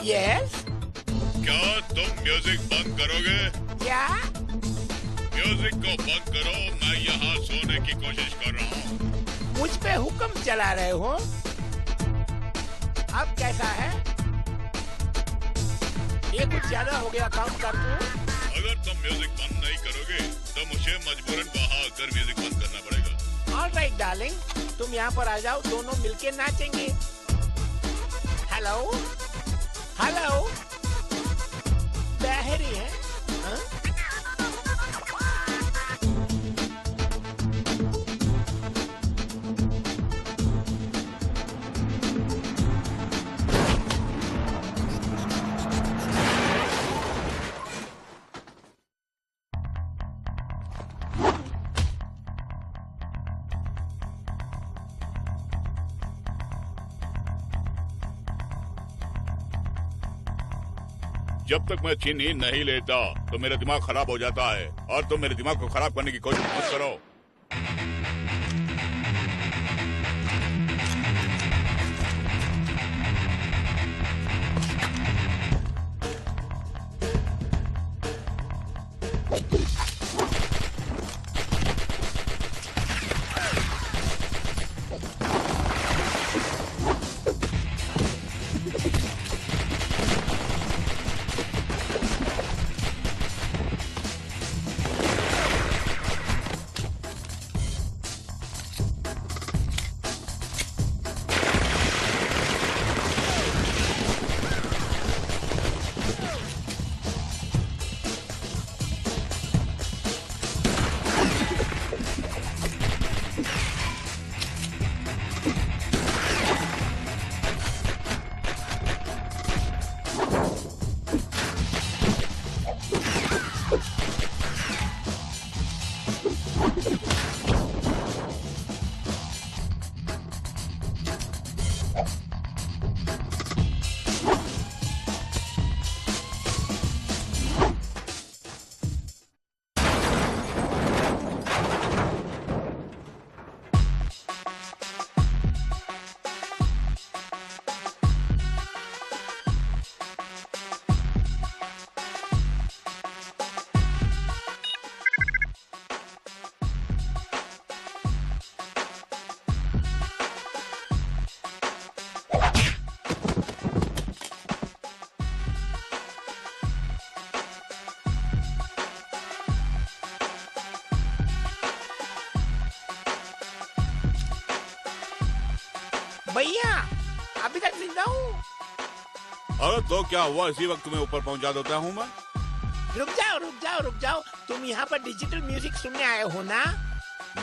Yes. क्या तुम music बंद करोगे? क्या? म्यूजिक को बंद करो, मैं यहाँ सोने की कोशिश कर रहा हूँ। मुझ पे हुक्म चला रहे हो? अब कैसा है? ये कुछ ज्यादा हो गया, काउंट कर दूं? अगर तुम म्यूजिक बंद नहीं करोगे तो मुझे मजबूरन वहाँ आकर म्यूजिक बंद करना पड़ेगा। ऑल राइट डार्लिंग, तुम यहाँ पर आ जाओ, दोनों मिलके नाचेंगे। हेलो हेलो, बहरी है? हाँ? जब तक मैं अच्छी नींद नहीं लेता तो मेरा दिमाग खराब हो जाता है, और तुम मेरे दिमाग को खराब करने की कोशिश मत करो। भैया अभी तक जिंदा हूँ। अरे तो क्या हुआ, इसी वक्त तुम्हें ऊपर पहुंचा देता हूँ मैं। रुक जाओ रुक जाओ रुक जाओ, तुम यहाँ पर डिजिटल म्यूजिक सुनने आए हो ना?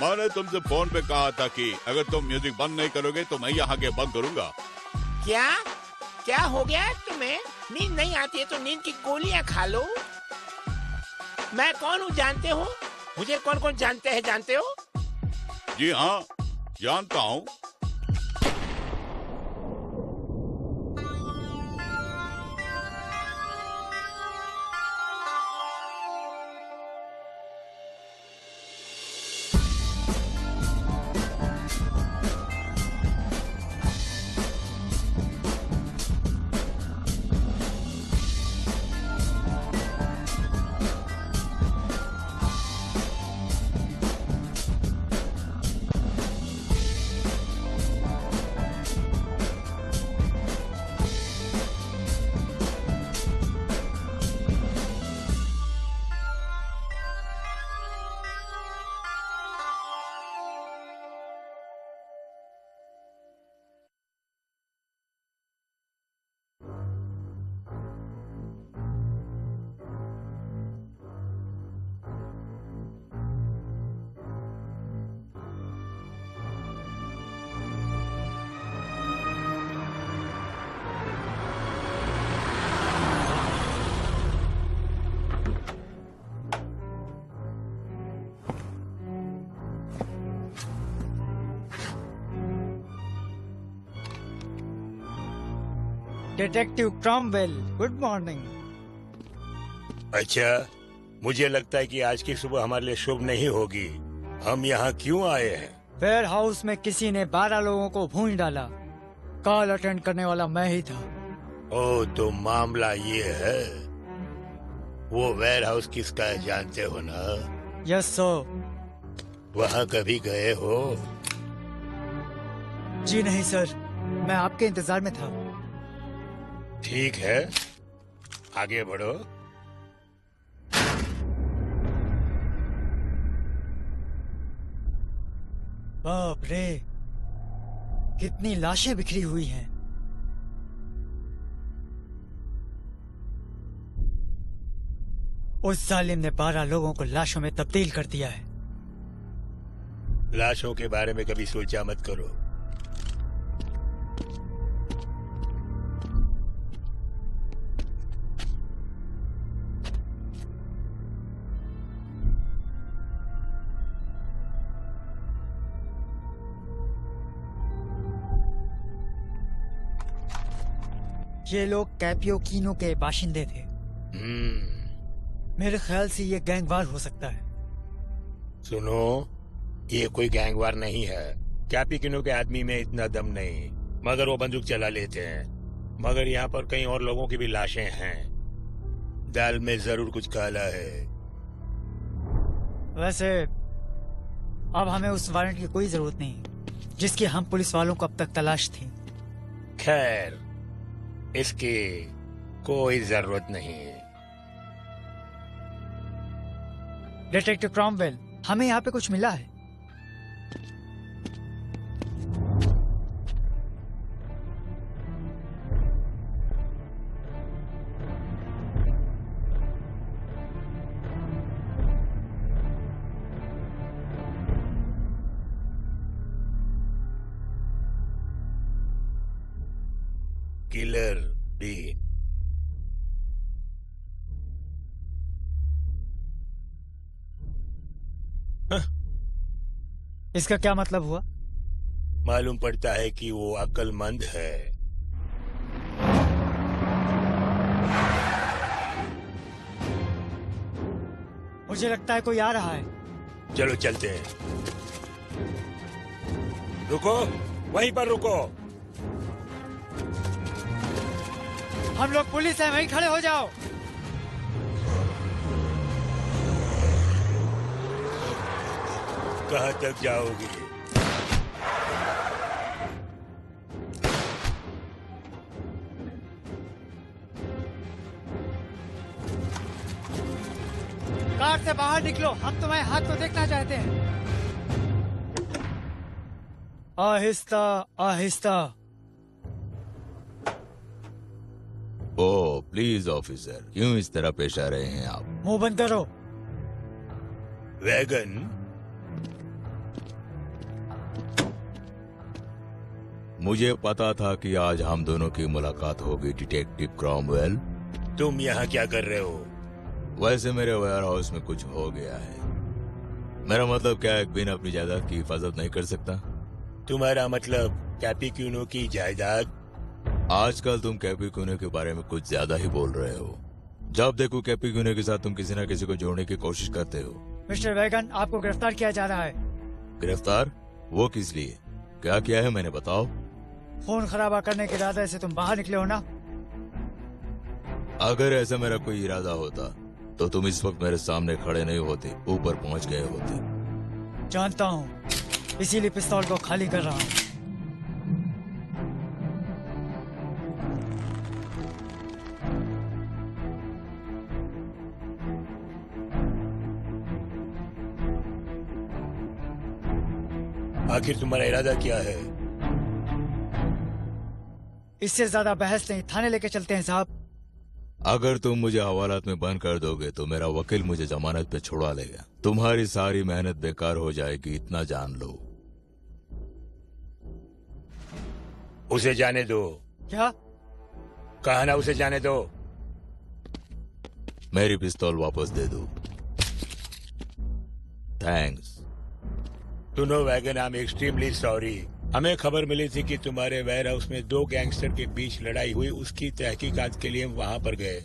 मैंने तुमसे फोन पे कहा था कि अगर तुम म्यूजिक बंद नहीं करोगे तो मैं यहाँ के बंद करूंगा। क्या क्या हो गया है तुम्हें? नींद नहीं आती है तो नींद की गोलियां खा लो। मैं कौन हूँ जानते हो? मुझे कौन कौन जानते हैं जानते हो? जी हाँ, जानता हूँ। Detective Cromwell, good morning. अच्छा, मुझे लगता है कि आज की सुबह हमारे लिए शुभ नहीं होगी। हम यहाँ क्यों आए हैं? वेयर हाउस में किसी ने 12 लोगों को भूंज डाला। कॉल अटेंड करने वाला मैं ही था। ओ, तो मामला ये है, वो वेयर हाउस किसका है जानते हो ना? Yes sir. वहाँ कभी गए हो? जी नहीं सर, मैं आपके इंतजार में था। ठीक है, आगे बढ़ो। बाप रे, कितनी लाशें बिखरी हुई हैं। उस जालिम ने 12 लोगों को लाशों में तब्दील कर दिया है। लाशों के बारे में कभी सोचा मत करो। ये लोग कैपियोकीनो के बाशिंदे थे। मेरे ख्याल से ये गैंगवार हो सकता है। सुनो, ये कोई गैंगवार नहीं है। कैपियोकीनो के आदमी में इतना दम नहीं, मगर वो बंदूक चला लेते हैं। मगर यहाँ पर कई और लोगों की भी लाशें हैं। दाल में जरूर कुछ काला है। वैसे अब हमें उस वारंट की कोई जरूरत नहीं जिसकी हम पुलिस वालों को अब तक तलाश थी। खैर, इसकी कोई जरूरत नहीं है। डिटेक्टिव क्रॉमवेल, हमें यहाँ पे कुछ मिला है। Killer dean. इसका क्या मतलब हुआ? मालूम पड़ता है कि वो अक्लमंद है। मुझे लगता है कोई आ रहा है। चलो चलते हैं। रुको, वहीं पर रुको। हम लोग पुलिस हैं, वहीं खड़े हो जाओ। कहाँ तक जाओगी? कार से बाहर निकलो, हम तुम्हारे हाथ को देखना चाहते हैं। Aahista Aahista. Oh please officer, क्यों इस तरह पेश आ रहे हैं आप? मुंह बंद करो। वैगन, मुझे पता था कि आज हम दोनों की मुलाकात होगी डिटेक्टिव क्रॉमवेल। तुम यहाँ क्या कर रहे हो? वैसे मेरे वेयर हाउस में कुछ हो गया है। मेरा मतलब क्या, एक बिन अपनी जायदाद की हिफाजत नहीं कर सकता? तुम्हारा मतलब कैपियोकीनो की जायदाद? आजकल तुम कैपियोकीनो के बारे में कुछ ज्यादा ही बोल रहे हो। जब देखो कैपियोकीनो के साथ तुम किसी न किसी को जोड़ने की कोशिश करते हो। मिस्टर वैगन, आपको गिरफ्तार किया जा रहा है। गिरफ्तार? वो किस लिए? क्या किया है मैंने, बताओ। खून खराबा करने के इरादे से तुम बाहर निकले हो ना? अगर ऐसा मेरा कोई इरादा होता तो तुम इस वक्त मेरे सामने खड़े नहीं होते, ऊपर पहुंच गए होते। जानता हूँ, इसीलिए पिस्तौल को खाली कर रहा हूँ। आखिर तुम्हारा इरादा क्या है? इससे ज्यादा बहस नहीं, थाने लेके चलते हैं साहब। अगर तुम मुझे हवालात में बंद कर दोगे तो मेरा वकील मुझे जमानत पे छुड़वा लेगा। तुम्हारी सारी मेहनत बेकार हो जाएगी, इतना जान लो। उसे जाने दो। क्या? कहा ना उसे जाने दो। मेरी पिस्तौल वापस दे दो। थैंक्स। सुनो wagon, I am extremely sorry. हमें खबर मिली थी कि तुम्हारे वेयर हाउस में 2 गैंगस्टर के बीच लड़ाई हुई। उसकी तहकीकात के लिए हम वहां पर गए।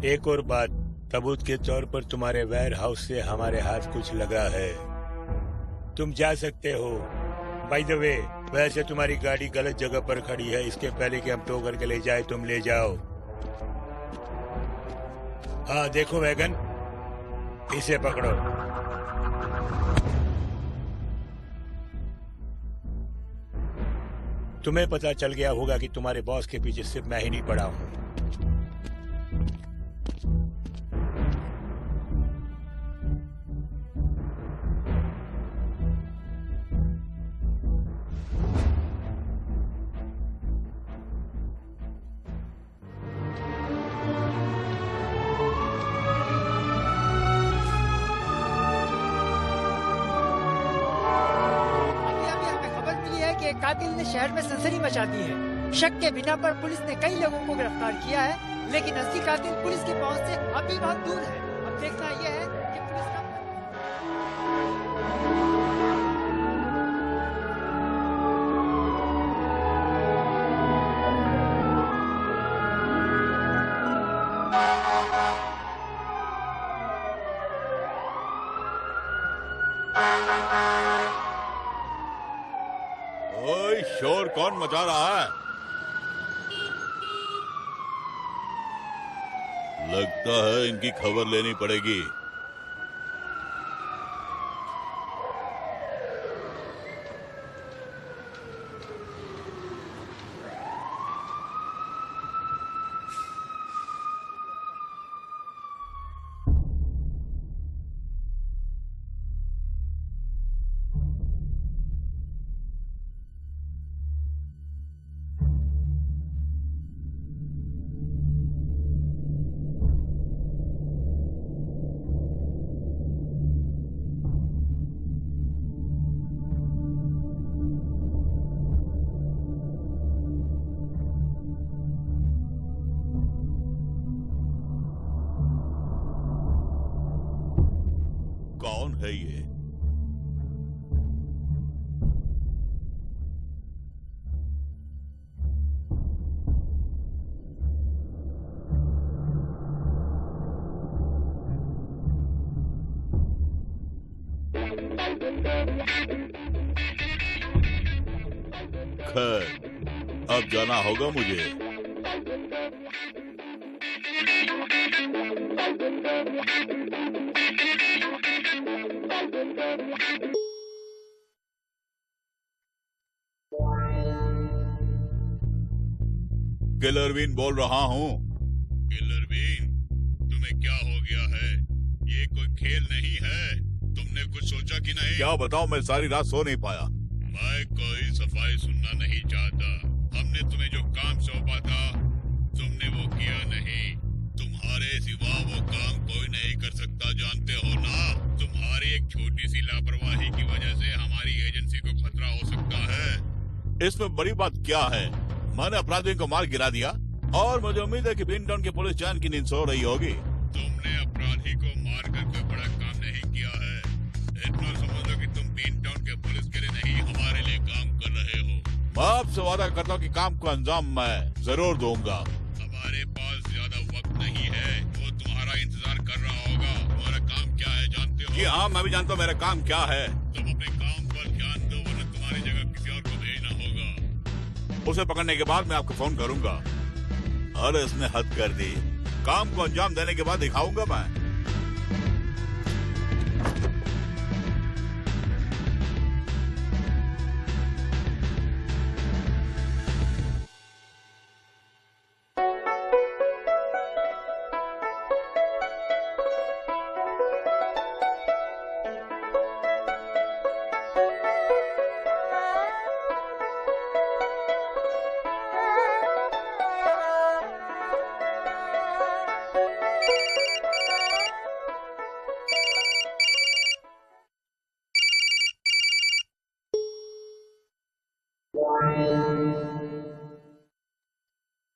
एक और बात, सबूत के तौर पर तुम्हारे वेयर हाउस से हमारे हाथ कुछ लगा है। तुम जा सकते हो। बाय द वे, वैसे तुम्हारी गाड़ी गलत जगह पर खड़ी है, इसके पहले कि हम टो करके ले जाए तुम ले जाओ। हाँ देखो वैगन, इसे पकड़ो। तुम्हें पता चल गया होगा कि तुम्हारे बॉस के पीछे सिर्फ मैं ही नहीं पड़ा हूं। कातिल ने शहर में सनसनी मचा दी है। शक के बिना पर पुलिस ने कई लोगों को गिरफ्तार किया है, लेकिन असली कातिल पुलिस की पहुंच से अभी बहुत दूर है। अब देखना यह है कि पुलिस का ओए शोर कौन मचा रहा है? लगता है इनकी खबर लेनी पड़ेगी। कौन है ये? खैर, अब जाना होगा मुझे। किलरवीन बोल रहा हूँ। किलरवीन, तुम्हें क्या हो गया है? ये कोई खेल नहीं है। तुमने कुछ सोचा कि नहीं? क्या बताऊँ, मैं सारी रात सो नहीं पाया। मैं कोई सफाई सुनना नहीं चाहता। हमने तुम्हें जो काम सौंपा था, तुमने वो किया नहीं। तुम्हारे सिवा वो काम कोई नहीं कर सकता, जानते हो ना? तुम्हारी एक छोटी सी लापरवाही की वजह से हमारी एजेंसी को खतरा हो सकता है। इसमें बड़ी बात क्या है? मैंने अपराधियों को मार गिरा दिया और मुझे उम्मीद है कि बीन टाउन की पुलिस चैन की नींद सो रही होगी। तुमने अपराधी को मारकर कोई बड़ा काम नहीं किया है। इतना समझ लो कि तुम बीन टाउन के पुलिस के लिए नहीं, हमारे लिए काम कर रहे हो। मैं आपसे वादा करता हूँ कि काम को अंजाम मैं जरूर दूंगा। हमारे पास ज्यादा वक्त नहीं है, वो तुम्हारा इंतजार कर रहा होगा। तुम्हारा काम क्या है जानते हो? जी हाँ, मैं भी जानता हूँ मेरा काम क्या है। तुम अपने काम पर ध्यान दो, वरना तुम्हारी जगह किसी और को भेजना होगा। उसे पकड़ने के बाद मैं आपको फोन करूंगा। अरे इसने हद कर दी। काम को अंजाम देने के बाद दिखाऊंगा मैं।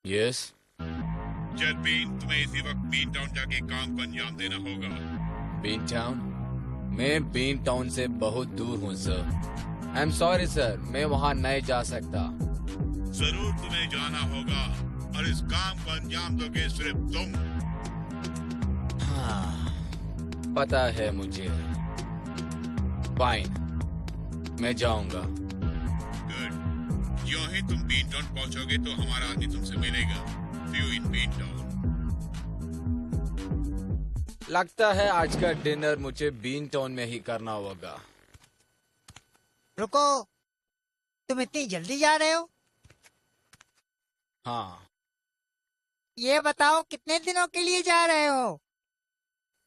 यस जज बीन, तुम्हें इसी वक्त बीन टाउन जाके काम को अंजाम देना होगा। Bean Town? मैं बीन टाउन से बहुत दूर हूँ सर। आई एम सॉरी सर, मैं वहाँ नहीं जा सकता। जरूर तुम्हें जाना होगा और इस काम को अंजाम दोगे सिर्फ तुम। हाँ, पता है मुझे। फाइन, मैं जाऊंगा। गुड। ज्यों ही तुम बीन टाउन पहुंचोगे तो हमारा आदमी तुमसे मिलेगा। See you in Bean Town. लगता है आज का डिनर मुझे बीन टाउन में ही करना होगा। रुको, तुम इतनी जल्दी जा रहे हो? हाँ, ये बताओ कितने दिनों के लिए जा रहे हो?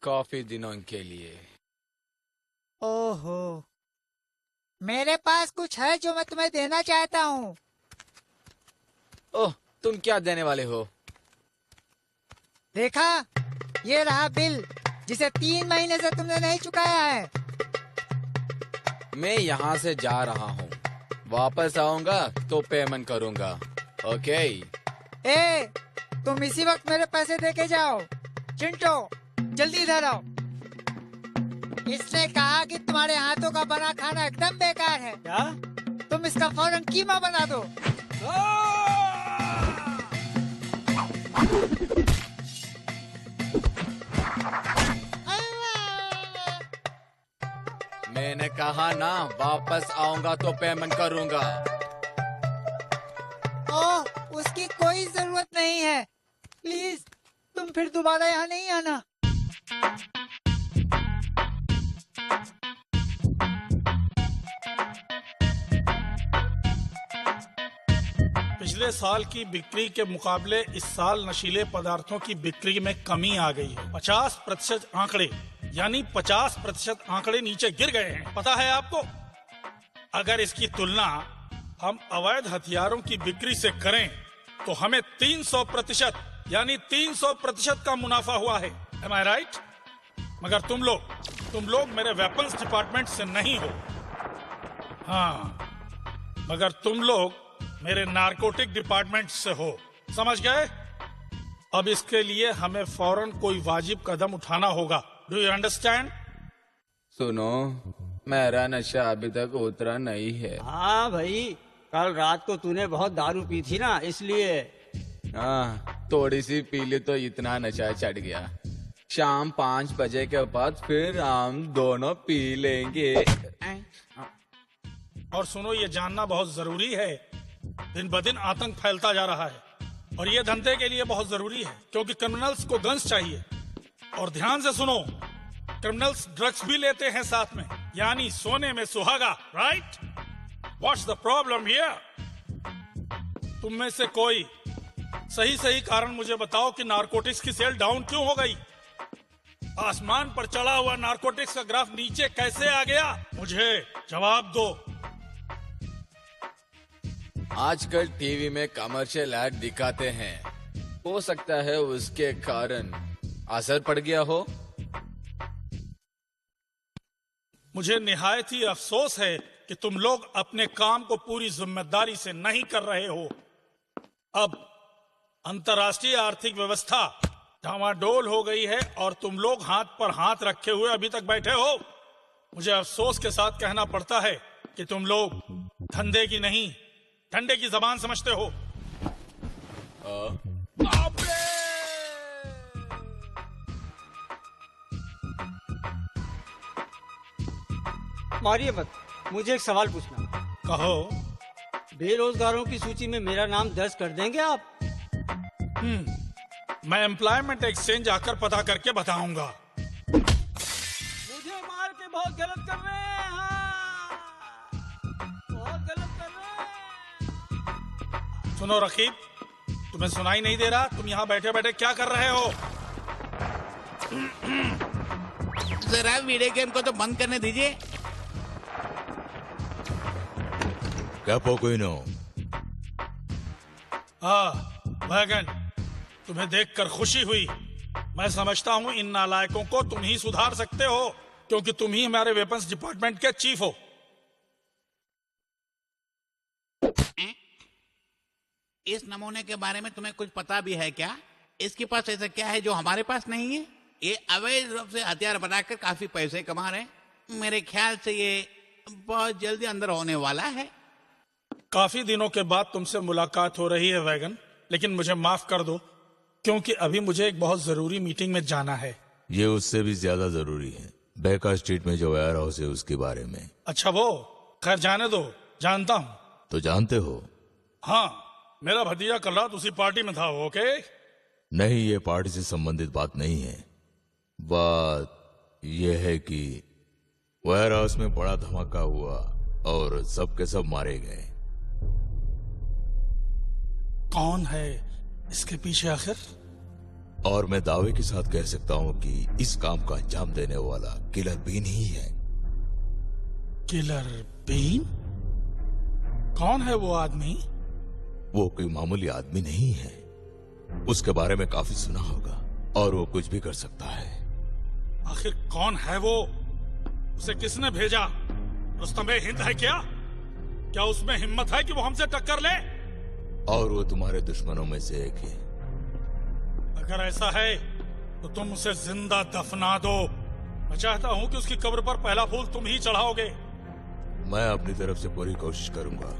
काफी दिनों के लिए। ओहो, मेरे पास कुछ है जो मैं तुम्हें देना चाहता हूँ। ओह, तुम क्या देने वाले हो? देखा, ये रहा बिल जिसे 3 महीने से तुमने नहीं चुकाया है। मैं यहाँ से जा रहा हूँ, वापस आऊंगा तो पेमेंट करूंगा। ओके? ए, तुम इसी वक्त मेरे पैसे देके जाओ। चिंटो, जल्दी इधर आओ। इसने कहा कि तुम्हारे हाथों का बना खाना एकदम बेकार है। क्या? तुम इसका फौरन कीमा बना दो। मैंने कहा ना, वापस आऊंगा तो पेमेंट करूंगा। ओह, उसकी कोई जरूरत नहीं है। प्लीज, तुम फिर दोबारा यहाँ नहीं आना। पिछले साल की बिक्री के मुकाबले इस साल नशीले पदार्थों की बिक्री में कमी आ गई है। 50% आंकड़े, यानी 50% आंकड़े नीचे गिर गए हैं। पता है आपको? अगर इसकी तुलना हम अवैध हथियारों की बिक्री से करें तो हमें 300% यानी 300% का मुनाफा हुआ है। Am I right? मगर तुम लोग मेरे वेपन्स डिपार्टमेंट से नहीं हो। हाँ, मगर तुम लोग मेरे नारकोटिक डिपार्टमेंट से हो। समझ गए? अब इसके लिए हमें फौरन कोई वाजिब कदम उठाना होगा। Do you understand? सुनो, मेरा नशा अभी तक उतरा नहीं है। हाँ भाई, कल रात को तूने बहुत दारू पी थी ना, इसलिए। हाँ, थोड़ी सी पी ली तो इतना नशा चढ़ गया। शाम 5 बजे के बाद फिर हम दोनों पी लेंगे। और सुनो, ये जानना बहुत जरूरी है, दिन ब दिन आतंक फैलता जा रहा है और ये धंधे के लिए बहुत जरूरी है, क्योंकि क्रिमिनल्स को गन्स चाहिए। और ध्यान से सुनो, क्रिमिनल्स ड्रग्स भी लेते हैं साथ में, यानी सोने में सुहागा। Right? What's the problem here? तुम में से कोई सही कारण मुझे बताओ कि नारकोटिक्स की सेल डाउन क्यों हो गई? आसमान पर चढ़ा हुआ नारकोटिक्स का ग्राफ नीचे कैसे आ गया? मुझे जवाब दो। आजकल टीवी में कमर्शियल ऐड दिखाते हैं, हो सकता है उसके कारण असर पड़ गया हो। मुझे निहायत ही अफसोस है कि तुम लोग अपने काम को पूरी जिम्मेदारी से नहीं कर रहे हो। अब अंतर्राष्ट्रीय आर्थिक व्यवस्था डामाडोल हो गई है और तुम लोग हाथ पर हाथ रखे हुए अभी तक बैठे हो। मुझे अफसोस के साथ कहना पड़ता है कि तुम लोग धंधे की नहीं, ठंडे की जबान समझते हो। मारिए मत, मुझे एक सवाल पूछना। कहो। बेरोजगारों की सूची में मेरा नाम दर्ज कर देंगे आप? मैं एम्प्लॉयमेंट एक्सचेंज आकर पता करके बताऊंगा। मुझे मार के बहुत गलत कर रहे हैं। हाँ, बहुत गलत कर रहे हैं। सुनो रकीब, तुम्हें सुनाई नहीं दे रहा? तुम यहाँ बैठे बैठे क्या कर रहे हो? जरा वीडियो गेम को तो बंद करने दीजिए। क्या पोकोइनो? वैगन, तुम्हें देखकर खुशी हुई। मैं समझता हूँ इन नालायकों को तुम ही सुधार सकते हो, क्योंकि तुम ही हमारे वेपन्स डिपार्टमेंट के चीफ हो। इस नमूने के बारे में तुम्हें कुछ पता भी है क्या? इसके पास ऐसा क्या है जो हमारे पास नहीं है? ये अवैध रूप से हथियार बनाकर काफी पैसे कमा रहे हैं। मेरे ख्याल से ये बहुत जल्दी अंदर होने वाला है। काफी दिनों के बाद तुमसे मुलाकात हो रही है वैगन, लेकिन मुझे माफ कर दो, क्योंकि अभी मुझे एक बहुत जरूरी मीटिंग में जाना है। ये उससे भी ज्यादा जरूरी है। बेका स्ट्रीट में जो वेयर हाउस है उसके बारे में। अच्छा वो, खैर जाने दो, जानता हूँ। तो जानते हो, हाँ, मेरा भतीजा कल रात उसी पार्टी में था। ओके, नहीं, ये पार्टी से संबंधित बात नहीं है। बात यह है कि वेयर हाउस में बड़ा धमाका हुआ और सब के सब मारे गए। कौन है इसके पीछे आखिर? और मैं दावे के साथ कह सकता हूं कि इस काम का अंजाम देने वाला किलर बीन ही है। Killer Bean? कौन है वो आदमी? वो कोई मामूली आदमी नहीं है। उसके बारे में काफी सुना होगा और वो कुछ भी कर सकता है। आखिर कौन है वो? उसे किसने भेजा? रुस्तम हिंद है क्या? क्या उसमें हिम्मत है कि वो हमसे टक्कर ले? और वो तुम्हारे दुश्मनों में से एक है। अगर ऐसा है तो तुम उसे जिंदा दफना दो। मैं चाहता हूं कि उसकी कब्र पर पहला फूल तुम ही चढ़ाओगे। मैं अपनी तरफ से पूरी कोशिश करूंगा,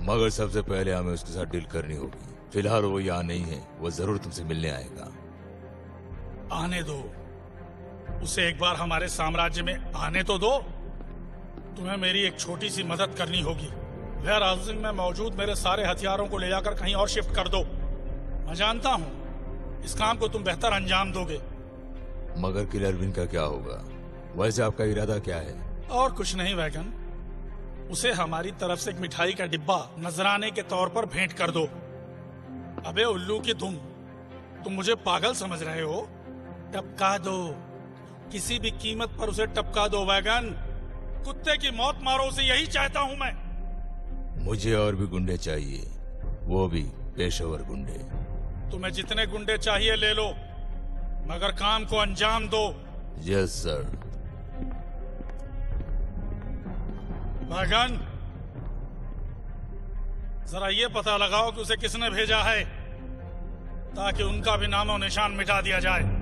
मगर सबसे पहले हमें उसके साथ डील करनी होगी। फिलहाल वो यहाँ नहीं है, वो जरूर तुमसे मिलने आएगा। आने दो उसे, एक बार हमारे साम्राज्य में आने तो दो। तुम्हें मेरी एक छोटी सी मदद करनी होगी। वेयर हाउसिंग में मौजूद मेरे सारे हथियारों को ले जाकर कहीं और शिफ्ट कर दो। मैं जानता हूं इस काम को तुम बेहतर अंजाम दोगे। मगर किलर बिन का क्या होगा? वैसे आपका इरादा क्या है? और कुछ नहीं वैगन, उसे हमारी तरफ से एक मिठाई का डिब्बा नजराने के तौर पर भेंट कर दो। अबे उल्लू की तुम मुझे पागल समझ रहे हो? टपका दो, किसी भी कीमत पर उसे टपका दो वैगन। कुत्ते की मौत मारो उसे, यही चाहता हूं मैं। मुझे और भी गुंडे चाहिए, वो भी पेशेवर गुंडे। तुम्हें जितने गुंडे चाहिए ले लो, मगर काम को अंजाम दो। Yes sir. वैगन, जरा ये पता लगाओ कि उसे किसने भेजा है, ताकि उनका भी नामो निशान मिटा दिया जाए।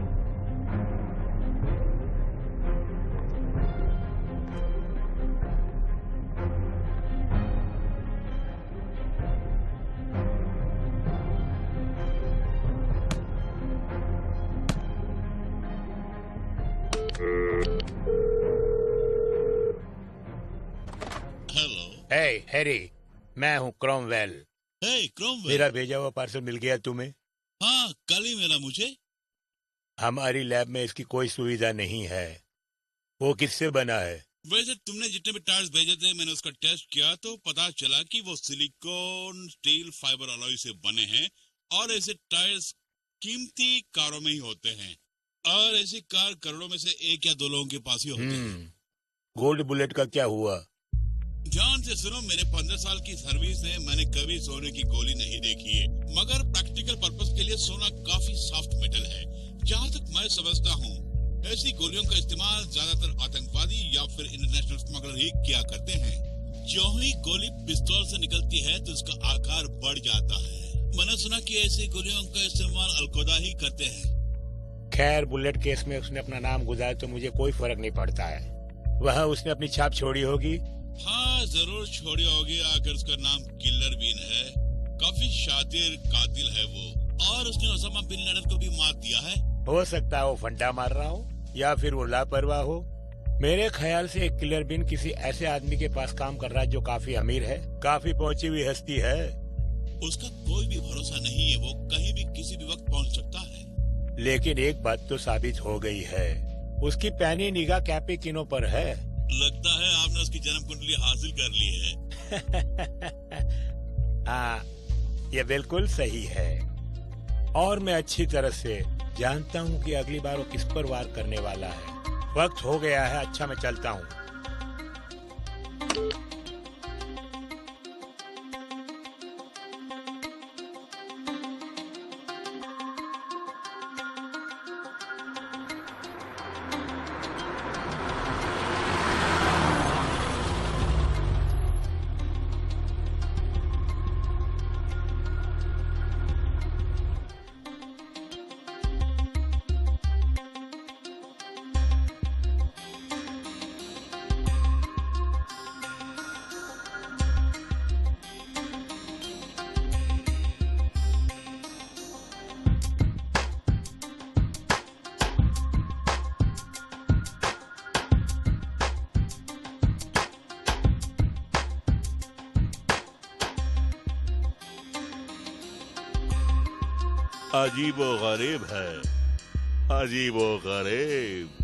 हे हैरी, मैं हूँ क्रॉमवेल। क्रॉमवेल, मेरा भेजा हुआ पार्सल मिल गया तुम्हें? हाँ, कल ही मिला मुझे। हमारी लैब में इसकी कोई सुविधा नहीं है। वो किससे बना है? वैसे तुमने जितने भी टायर्स भेजे थे, मैंने उसका टेस्ट किया तो पता चला कि वो सिलिकॉन स्टील फाइबर अलॉय से बने हैं। और ऐसे टायर्स कीमती कारों में ही होते हैं, और ऐसी कार करोड़ों में से एक या दो लोगों के पास ही होती है। गोल्ड बुलेट का क्या हुआ? ध्यान से सुनो, मेरे 15 साल की सर्विस में मैंने कभी सोने की गोली नहीं देखी है, मगर प्रैक्टिकल पर्पस के लिए सोना काफी सॉफ्ट मेटल है। जहाँ तक मैं समझता हूँ, ऐसी गोलियों का इस्तेमाल ज्यादातर आतंकवादी या फिर इंटरनेशनल स्मगलर ही किया करते हैं। जो ही गोली पिस्तौल से निकलती है तो उसका आकार बढ़ जाता है। मैंने सुना कि ऐसी गोलियों का इस्तेमाल अलकोदा ही करते हैं। खैर, बुलेट केस में उसने अपना नाम गुजारा तो मुझे कोई फर्क नहीं पड़ता है। वहाँ उसने अपनी छाप छोड़ी होगी। हाँ, जरूर छोड़ी होगी। आखिर उसका नाम किलर बीन है। काफी शातिर कातिल है वो, और उसने ओसामा बिन लादेन को भी मार दिया है। हो सकता है वो फंडा मार रहा हो या फिर वो लापरवाह हो। मेरे ख्याल से एक किलर बिन किसी ऐसे आदमी के पास काम कर रहा है जो काफी अमीर है, काफी पहुंची हुई हस्ती है। उसका कोई भी भरोसा नहीं है, वो कहीं भी किसी भी वक्त पहुंच सकता है। लेकिन एक बात तो साबित हो गई है, उसकी पैनी निगाह कैपिकिनो पर है। लगता है आपने उसकी जन्म कुंडली हासिल कर ली है। हाँ, ये बिल्कुल सही है। और मैं अच्छी तरह से जानता हूँ कि अगली बार वो किस पर वार करने वाला है। वक्त हो गया है, अच्छा मैं चलता हूँ। अजीबो गरीब है, अजीबो गरीब।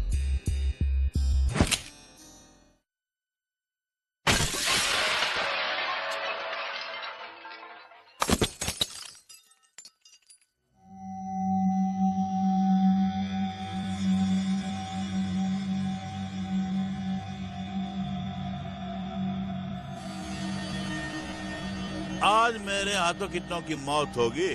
आज मेरे हाथों कितनों की मौत होगी।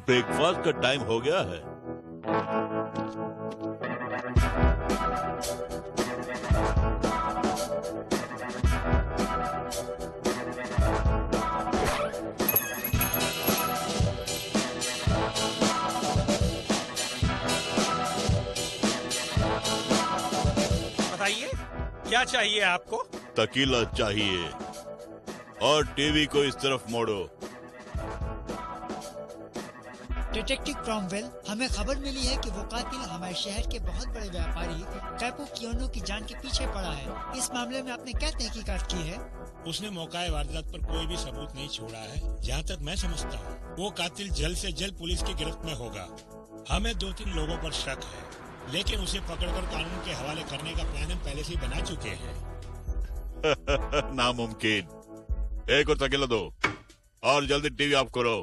ब्रेकफास्ट का टाइम हो गया है। बताइए क्या चाहिए आपको? तकीला चाहिए और टीवी को इस तरफ मोड़ो। डिटेक्टिव क्रॉमवेल, हमें खबर मिली है कि वो कातिल हमारे शहर के बहुत बड़े व्यापारी कैपो कियोनो की जान के पीछे पड़ा है। इस मामले में आपने क्या तहकीकात की है? उसने मौका वारदात पर कोई भी सबूत नहीं छोड़ा है। जहाँ तक मैं समझता हूँ वो कातिल जल्द से जल्द पुलिस की गिरफ्त में होगा। हमें 2-3 लोगों पर शक है, लेकिन उसे पकड़कर कानून के हवाले करने का प्लान हम पहले से ही बना चुके हैं। नामुमकिन। एक और तकीला दो और जल्दी टीवी ऑफ करो।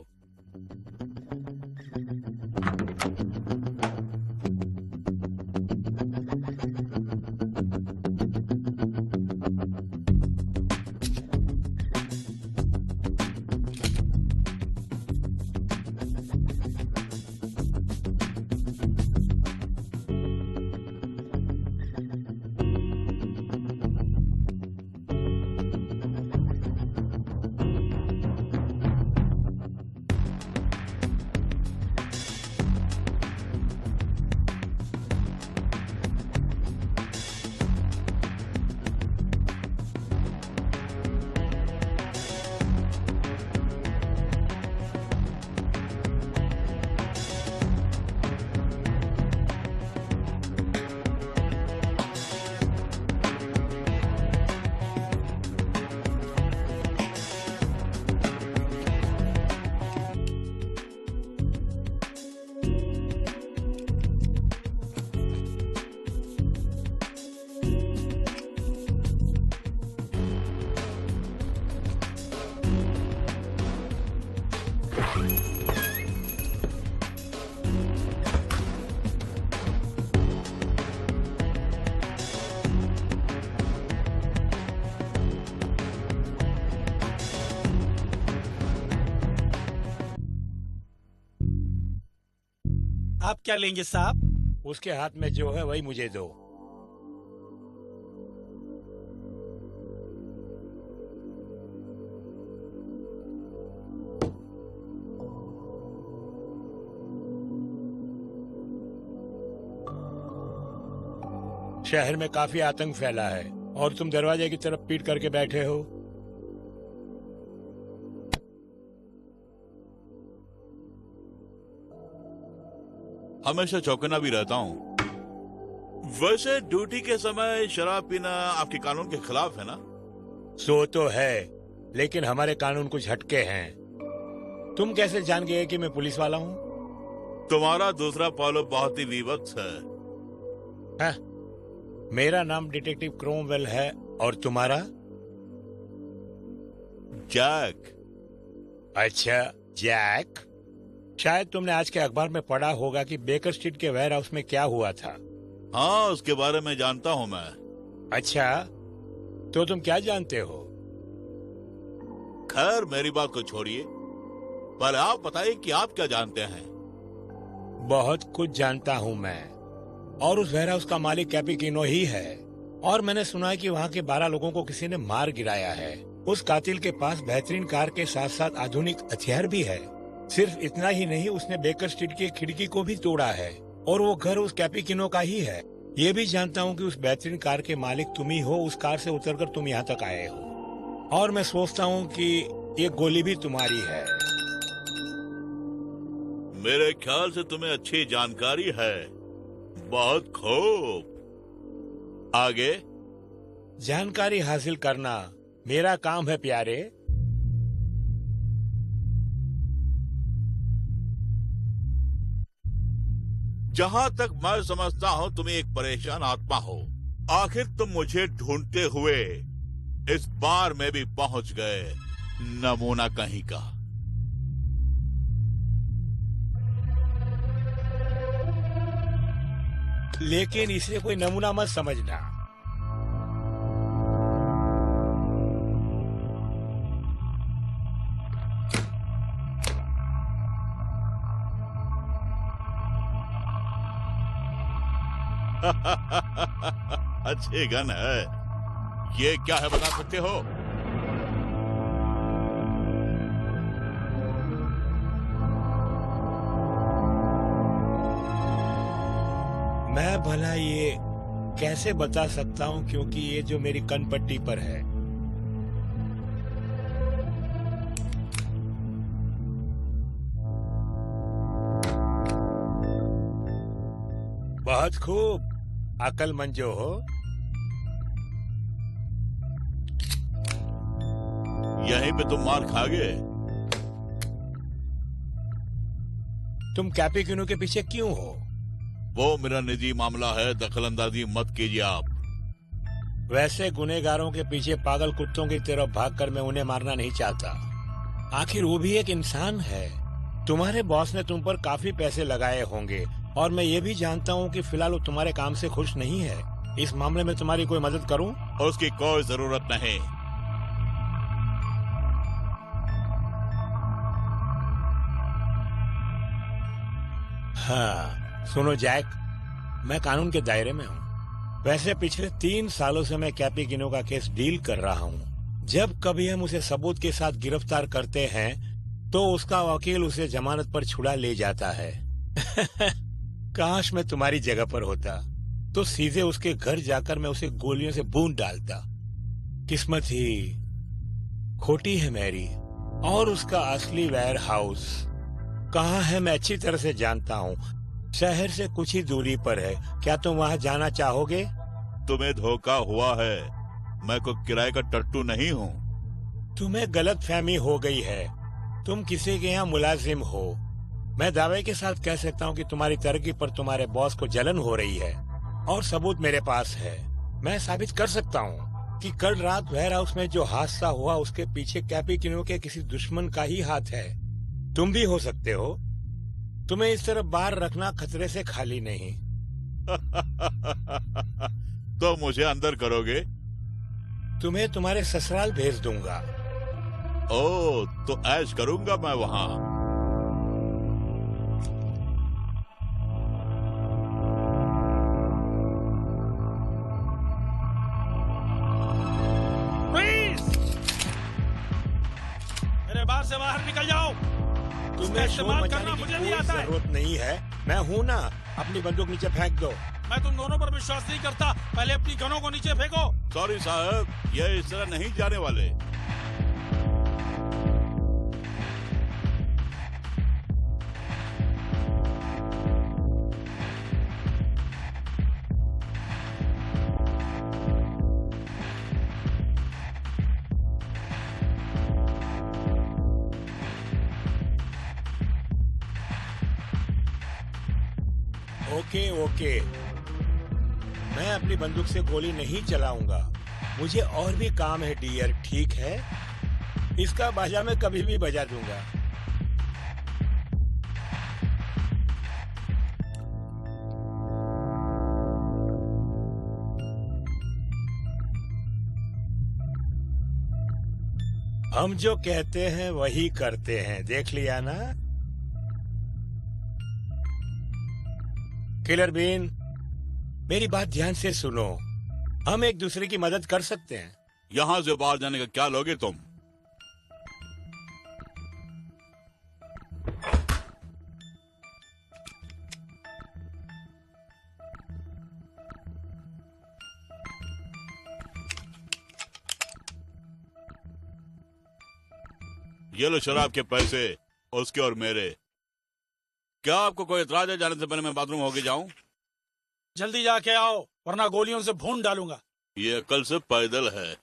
आप क्या लेंगे साहब? उसके हाथ में जो है वही मुझे दो। शहर में काफी आतंक फैला है और तुम दरवाजे की तरफ पीट करके बैठे हो। हमेशा चौकन्ना भी रहता हूँ। वैसे ड्यूटी के समय शराब पीना आपके कानून के खिलाफ है ना? सो तो है, लेकिन हमारे कानून कुछ हटके हैं। तुम कैसे जान गए कि मैं पुलिस वाला हूँ? तुम्हारा दूसरा पहलू बहुत ही विवत्स है। हाँ, मेरा नाम डिटेक्टिव क्रोमवेल है और तुम्हारा? जैक। अच्छा, जैक। शायद तुमने आज के अखबार में पढ़ा होगा कि बेकर स्ट्रीट के वेयर हाउस में क्या हुआ था। हाँ, उसके बारे में जानता हूँ मैं। अच्छा, तो तुम क्या जानते हो? खैर, मेरी बात को छोड़िए, पर आप बताइए कि आप क्या जानते हैं। बहुत कुछ जानता हूँ मैं, और उस वेयर हाउस का मालिक कैपिकिनो ही है। और मैंने सुना है कि वहाँ के 12 लोगों को किसी ने मार गिराया है। उस कातिल के पास बेहतरीन कार के साथ साथ आधुनिक हथियार भी है। सिर्फ इतना ही नहीं, उसने बेकर स्ट्रीट की खिड़की को भी तोड़ा है, और वो घर उस कैपिकिनो का ही है। ये भी जानता हूँ कि उस बेहतरीन कार के मालिक तुम ही हो। उस कार से उतरकर तुम यहाँ तक आए हो, और मैं सोचता हूँ कि ये गोली भी तुम्हारी है। मेरे ख्याल से तुम्हें अच्छी जानकारी है। बहुत खूब। आगे? जानकारी हासिल करना मेरा काम है प्यारे। जहाँ तक मैं समझता हूँ, तुम एक परेशान आत्मा हो। आखिर तुम मुझे ढूंढते हुए इस बार में भी पहुंच गए। नमूना कहीं का। लेकिन इसे कोई नमूना मत समझना। अच्छी गन है। ये क्या है, बता सकते हो? मैं भला ये कैसे बता सकता हूँ, क्योंकि ये जो मेरी कनपट्टी पर है। बहुत खूब, अक्लमंद जो हो। यहीं पे तुम मार खा गए। तुम कैपिकिनो के पीछे क्यों हो? वो मेरा निजी मामला है, दखलंदाजी मत कीजिए आप। वैसे गुनहगारों के पीछे पागल कुत्तों की तरह भागकर मैं उन्हें मारना नहीं चाहता। आखिर वो भी एक इंसान है। तुम्हारे बॉस ने तुम पर काफी पैसे लगाए होंगे, और मैं ये भी जानता हूँ कि फिलहाल वो तुम्हारे काम से खुश नहीं है। इस मामले में तुम्हारी कोई मदद करूँ? उसकी कोई जरूरत नहीं। हाँ, सुनो जैक, मैं कानून के दायरे में हूँ। वैसे पिछले 3 सालों से मैं कैपिकिनो का केस डील कर रहा हूँ। जब कभी हम उसे सबूत के साथ गिरफ्तार करते हैं, तो उसका वकील उसे जमानत पर छुड़ा ले जाता है। काश मैं तुम्हारी जगह पर होता, तो सीधे उसके घर जाकर मैं उसे गोलियों से बूंद डालता। किस्मत ही खोटी है मेरी। और उसका असली वेयर हाउस कहाँ है मैं अच्छी तरह से जानता हूँ। शहर से कुछ ही दूरी पर है। क्या तुम वहाँ जाना चाहोगे? तुम्हें धोखा हुआ है। मैं कोई किराए का टट्टू नहीं हूँ। तुम्हें गलतफहमी हो गई है। तुम किसी के यहाँ मुलाजिम हो। मैं दावे के साथ कह सकता हूँ कि तुम्हारी तरक्की पर तुम्हारे बॉस को जलन हो रही है, और सबूत मेरे पास है। मैं साबित कर सकता हूँ कि कल रात वेयर हाउस में जो हादसा हुआ, उसके पीछे कैपिकिनो के किसी दुश्मन का ही हाथ है। तुम भी हो सकते हो। तुम्हें इस तरफ बाहर रखना खतरे से खाली नहीं। तो मुझे अंदर करोगे? तुम्हें तुम्हारे ससुराल भेज दूंगा। ओ, तो ऐश करूंगा मैं वहाँ। मेरे बार से बाहर निकल जाओ। तुम्हें शोर इस्तेमाल मचाने करना की मुझे कोई नहीं आता है। जरूरत नहीं है। मैं हूं ना। अपनी बंदूक नीचे फेंक दो। मैं तुम दोनों पर विश्वास नहीं करता। पहले अपनी गनों को नीचे फेंको। सॉरी साहब, ये इस तरह नहीं जाने वाले। ओके ओके, मैं अपनी बंदूक से गोली नहीं चलाऊंगा। मुझे और भी काम है डियर, ठीक है? इसका बाजा मैं कभी भी बजा दूंगा। हम जो कहते हैं वही करते हैं, देख लिया ना? किलर बीन, मेरी बात ध्यान से सुनो। हम एक दूसरे की मदद कर सकते हैं। यहाँ से बाहर जाने का क्या लोगे तुम? ये लो शराब के पैसे, उसके और मेरे। क्या आपको कोई एतराज है जाने से पहले मैं बाथरूम होके जाऊं? जल्दी जाके आओ वरना गोलियों से भून डालूंगा। ये कल से पैदल है।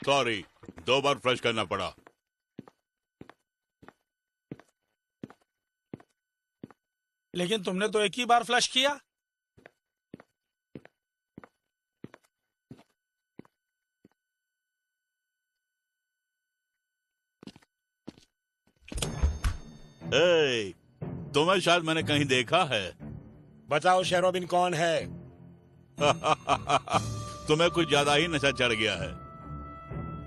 सॉरी, 2 बार फ्लश करना पड़ा। लेकिन तुमने तो एक ही बार फ्लश किया। ए, तुम्हें शायद मैंने कहीं देखा है। बताओ शेरोबिन कौन है? तुम्हें कुछ ज्यादा ही नशा चढ़ गया है।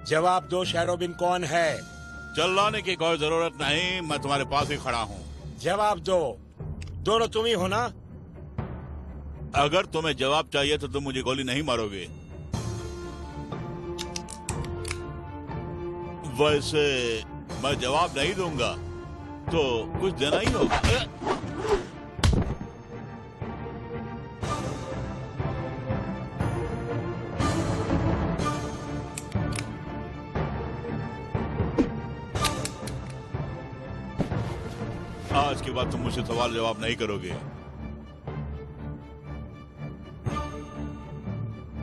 जवाब दो, शेरोबिन कौन है? चिल्लाने की कोई जरूरत नहीं, मैं तुम्हारे पास ही खड़ा हूँ। जवाब दो। दोनों तुम ही हो ना? अगर तुम्हें जवाब चाहिए तो तुम मुझे गोली नहीं मारोगे। वैसे मैं जवाब नहीं दूंगा तो कुछ देना ही होगा। आज के बाद तुम मुझसे सवाल जवाब नहीं करोगे।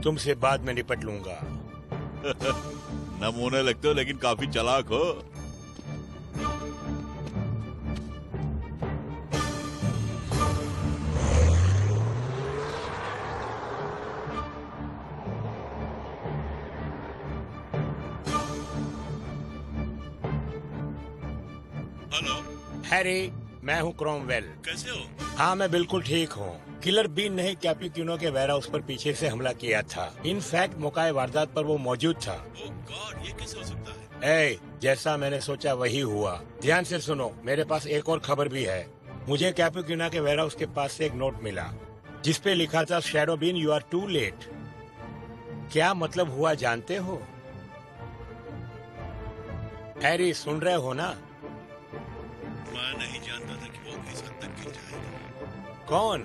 तुमसे बाद में निपट लूंगा। नमूने लगते हो लेकिन काफी चालाक हो। हेलो हैरी, मैं हूँ क्रोमवेल। कैसे हो? हाँ, मैं बिल्कुल ठीक हूँ। किलर बीन ने कैपुचिनो के वेयरहाउस पर पीछे से हमला किया था। इनफैक्ट मौके वारदात पर वो मौजूद था। ओह गॉड, ये कैसे हो सकता है? जैसा मैंने सोचा वही हुआ। ध्यान से सुनो, मेरे पास एक और खबर भी है। मुझे कैपुचिनो के वेयरहाउस के पास से एक नोट मिला जिसपे लिखा था, Shadow Bean you are too late. क्या मतलब हुआ जानते हो? हैरी, सुन रहे हो ना? मैं नहीं जानता था कि वो इस हद तक गिर जाएगा। कौन?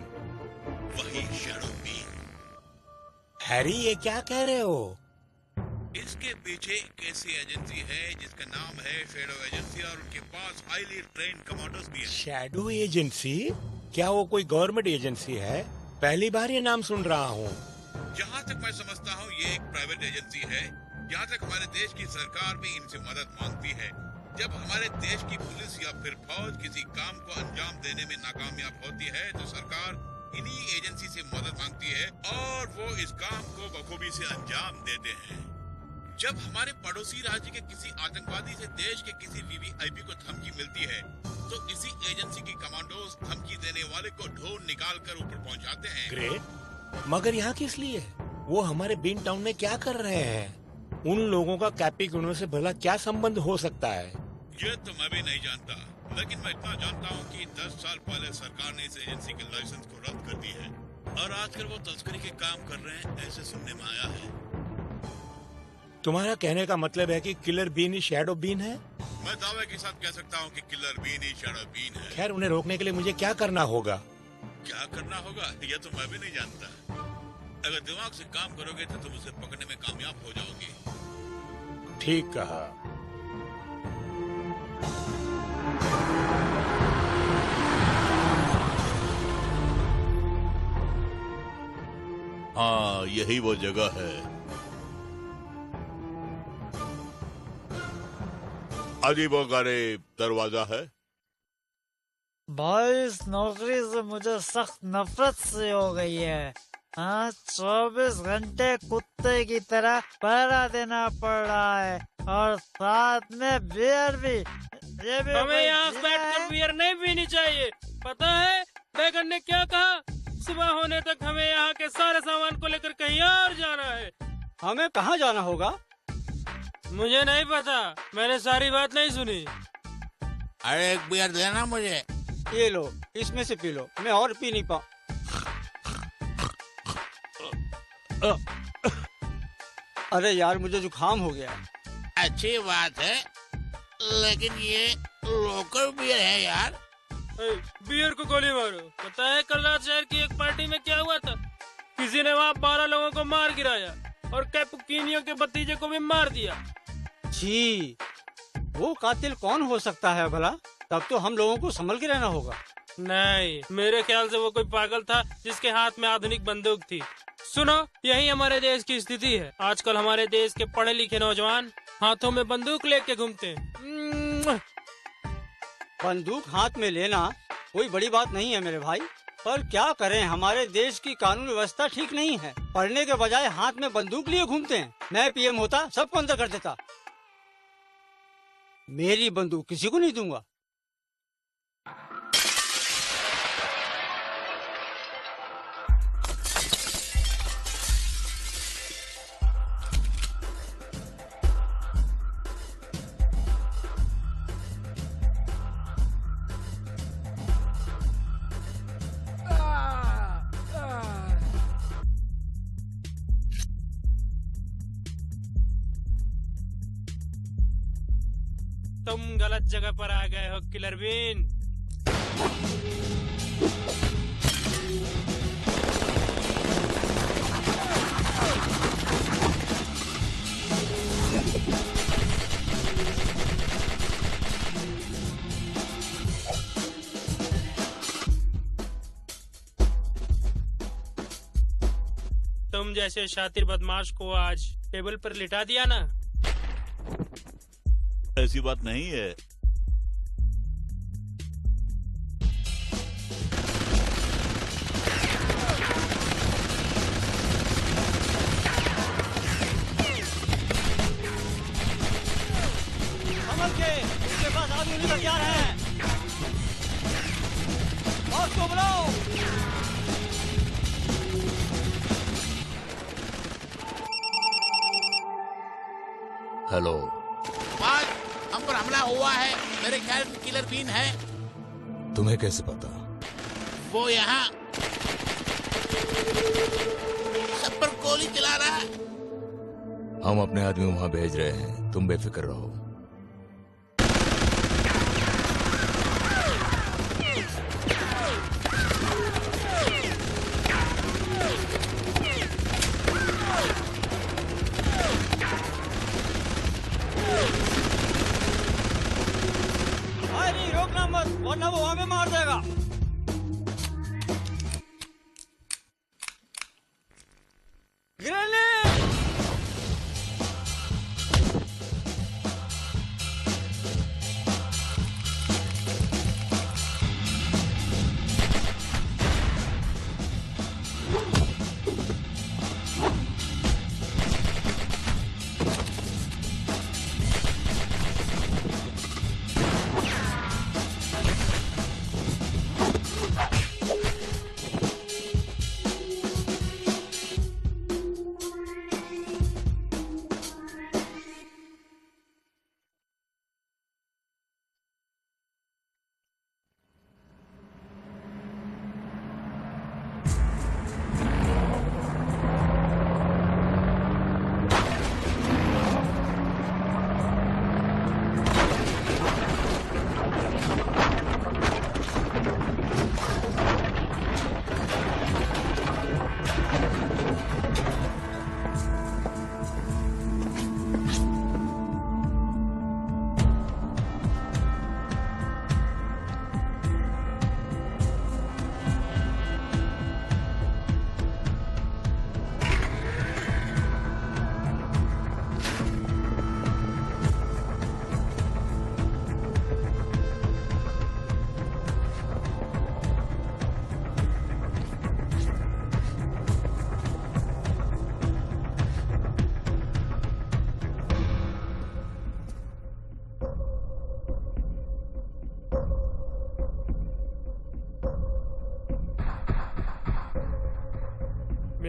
वही शैडो बीन। हैरी, ये क्या कह रहे हो? इसके पीछे एक ऐसी एजेंसी है जिसका नाम है शैडो एजेंसी और उनके पास हाईली ट्रेन्ड कमांडोज भी हैं। Shadow agency? क्या वो कोई गवर्नमेंट एजेंसी है? पहली बार ये नाम सुन रहा हूँ। जहाँ तक मैं समझता हूँ ये एक प्राइवेट एजेंसी है। यहाँ तक हमारे देश की सरकार भी इनसे मदद मांगती है। जब हमारे देश की पुलिस या फिर फौज किसी काम को अंजाम देने में नाकामयाब होती है तो सरकार इन्हीं एजेंसी से मदद मांगती है और वो इस काम को बखूबी से अंजाम देते हैं। जब हमारे पड़ोसी राज्य के किसी आतंकवादी से देश के किसी वीवीआईपी को धमकी मिलती है तो इसी एजेंसी के कमांडोज धमकी देने वाले को ढूंढ निकाल कर ऊपर पहुंचाते हैं। ग्रेट, मगर यहाँ किस लिए? वो हमारे बीन टाउन में क्या कर रहे हैं? उन लोगों का कैपिकुनो से भला क्या संबंध हो सकता है? ये तो मैं भी नहीं जानता, लेकिन मैं इतना जानता हूँ कि 10 साल पहले सरकार ने इस एजेंसी के लाइसेंस को रद्द कर दी है और आजकल वो तस्करी के काम कर रहे हैं, ऐसे सुनने में आया है। तुम्हारा कहने का मतलब है कि किलर बीन ही शैडो बीन है? मैं दावे के साथ कह सकता हूँ कि किलर बीन ही शैडो बीन है। खैर, उन्हें रोकने के लिए मुझे क्या करना होगा? क्या करना होगा ये तो मैं भी नहीं जानता। अगर दिमाग से काम करोगे तो तुम उसे पकड़ने में कामयाब हो जाओगे। ठीक कहा। हाँ, यही वो जगह है। अजीबोगरीब दरवाजा है। भाई, इस नौकरी से मुझे सख्त नफरत सी हो गई है। हाँ, 24 घंटे कुत्ते की तरह पहरा देना पड़ रहा है और साथ में बियर भी। ये भी हमें यहाँ कोई बैठकर है? बियर नहीं पीनी चाहिए। पता है बैगन ने क्या कहा? सुबह होने तक हमें यहाँ के सारे सामान को लेकर कहीं और जाना है। हमें कहाँ जाना होगा? मुझे नहीं पता, मैंने सारी बात नहीं सुनी। अरे एक बियर देना मुझे। ये लो, इसमें से पी लो, मैं और पी नहीं पाऊँ। अरे यार, मुझे जुकाम हो गया। अच्छी बात है, लेकिन ये लोकल बियर है यार। बियर को गोली मारो। पता है कल रात शहर की एक पार्टी में क्या हुआ था? किसी ने वहाँ 12 लोगों को मार गिराया और कैपुकिनियो के भतीजे को भी मार दिया। छी, वो कातिल कौन हो सकता है भला? तब तो हम लोगों को संभल के रहना होगा। नहीं, मेरे ख्याल से वो कोई पागल था जिसके हाथ में आधुनिक बंदूक थी। सुनो, यही हमारे देश की स्थिति है। आजकल हमारे देश के पढ़े लिखे नौजवान हाथों में बंदूक लेके घूमते हैं। बंदूक हाथ में लेना कोई बड़ी बात नहीं है मेरे भाई, पर क्या करें, हमारे देश की कानून व्यवस्था ठीक नहीं है। पढ़ने के बजाय हाथ में बंदूक लिए घूमते हैं। मैं पीएम होता सबको अंदर कर देता। मेरी बंदूक किसी को नहीं दूंगा। तुम गलत जगह पर आ गए हो किलर बीन। तुम जैसे शातिर बदमाश को आज टेबल पर लिटा दिया ना। ऐसी बात नहीं है। संभल के, उसके पास आदमी हथियार है। बॉस को बुलाओ। हेलो। आज हम पर हमला हुआ है, मेरे ख्याल से किलर बीन है। तुम्हें कैसे पता? वो यहाँ सब पर गोली चला रहा है। हम अपने आदमी वहां भेज रहे हैं, तुम बेफिक्र रहो। नहीं, रोकना मत, वरना वो हमें मार देगा। ग्रेनेड!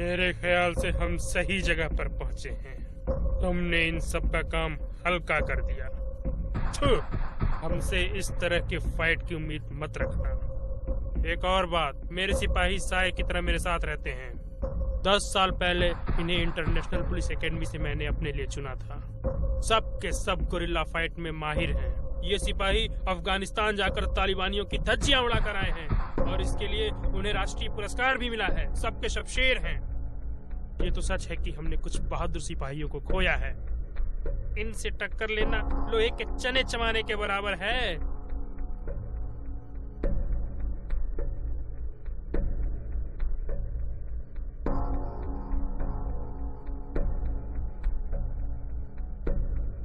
मेरे ख्याल से हम सही जगह पर पहुंचे हैं। तुमने इन सब का काम हल्का कर दिया। थू, हमसे इस तरह की फाइट की उम्मीद मत रखना। एक और बात, मेरे सिपाही साय की तरह मेरे साथ रहते हैं। 10 साल पहले इन्हें इंटरनेशनल पुलिस एकेडमी से मैंने अपने लिए चुना था। सब के सब गोरिल्ला फाइट में माहिर हैं। ये सिपाही अफगानिस्तान जाकर तालिबानियों की धज्जियां उड़ा कर आए हैं और इसके लिए उन्हें राष्ट्रीय पुरस्कार भी मिला है। सबके सब शेर हैं। ये तो सच है कि हमने कुछ बहादुर सिपाहियों को खोया है। इनसे टक्कर लेना लोहे के चने चबाने के बराबर है।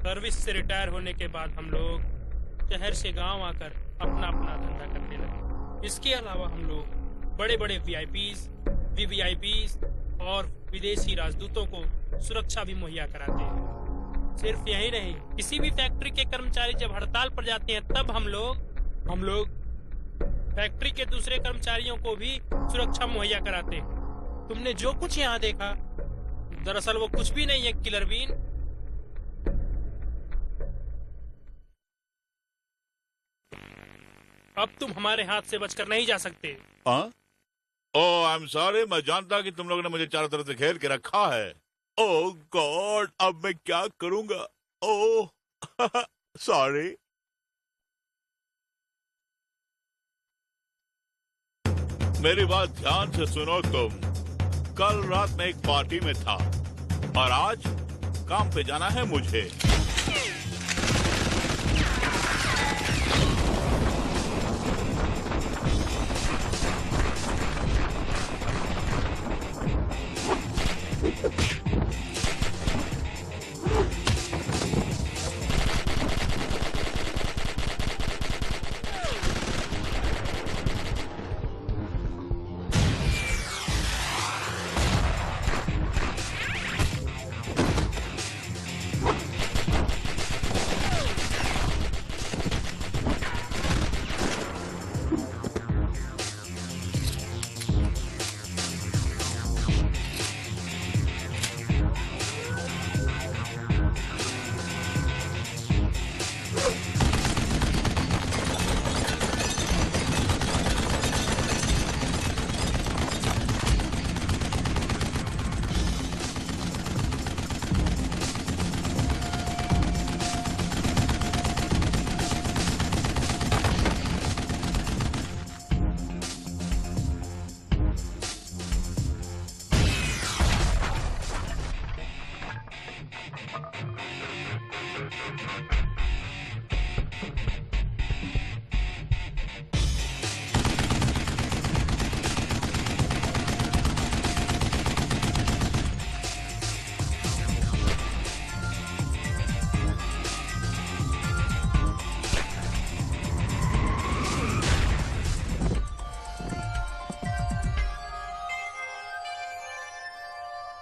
सर्विस से रिटायर होने के बाद हम लोग शहर से गांव आकर अपना अपना धंधा करने लगे। इसके अलावा हम लोग बड़े बड़े वीआईपीज, वीवीआईपीज और विदेशी राजदूतों को सुरक्षा भी मुहैया कराते हैं। सिर्फ यही नहीं, किसी भी फैक्ट्री के कर्मचारी जब हड़ताल पर जाते हैं तब हम लोग फैक्ट्री के दूसरे कर्मचारियों को भी सुरक्षा मुहैया कराते हैं। तुमने जो कुछ यहाँ देखा, दरअसल वो कुछ भी नहीं है किलर बीन। अब तुम हमारे हाथ से बचकर नहीं जा सकते। हाँ? ओह आई एम सॉरी, मैं जानता कि तुम लोगों ने मुझे चारों तरफ से घेर के रखा है। ओह गॉड, अब मैं क्या करूंगा? Oh sorry. मेरी बात ध्यान से सुनो तुम। कल रात में एक पार्टी में था और आज काम पे जाना है मुझे।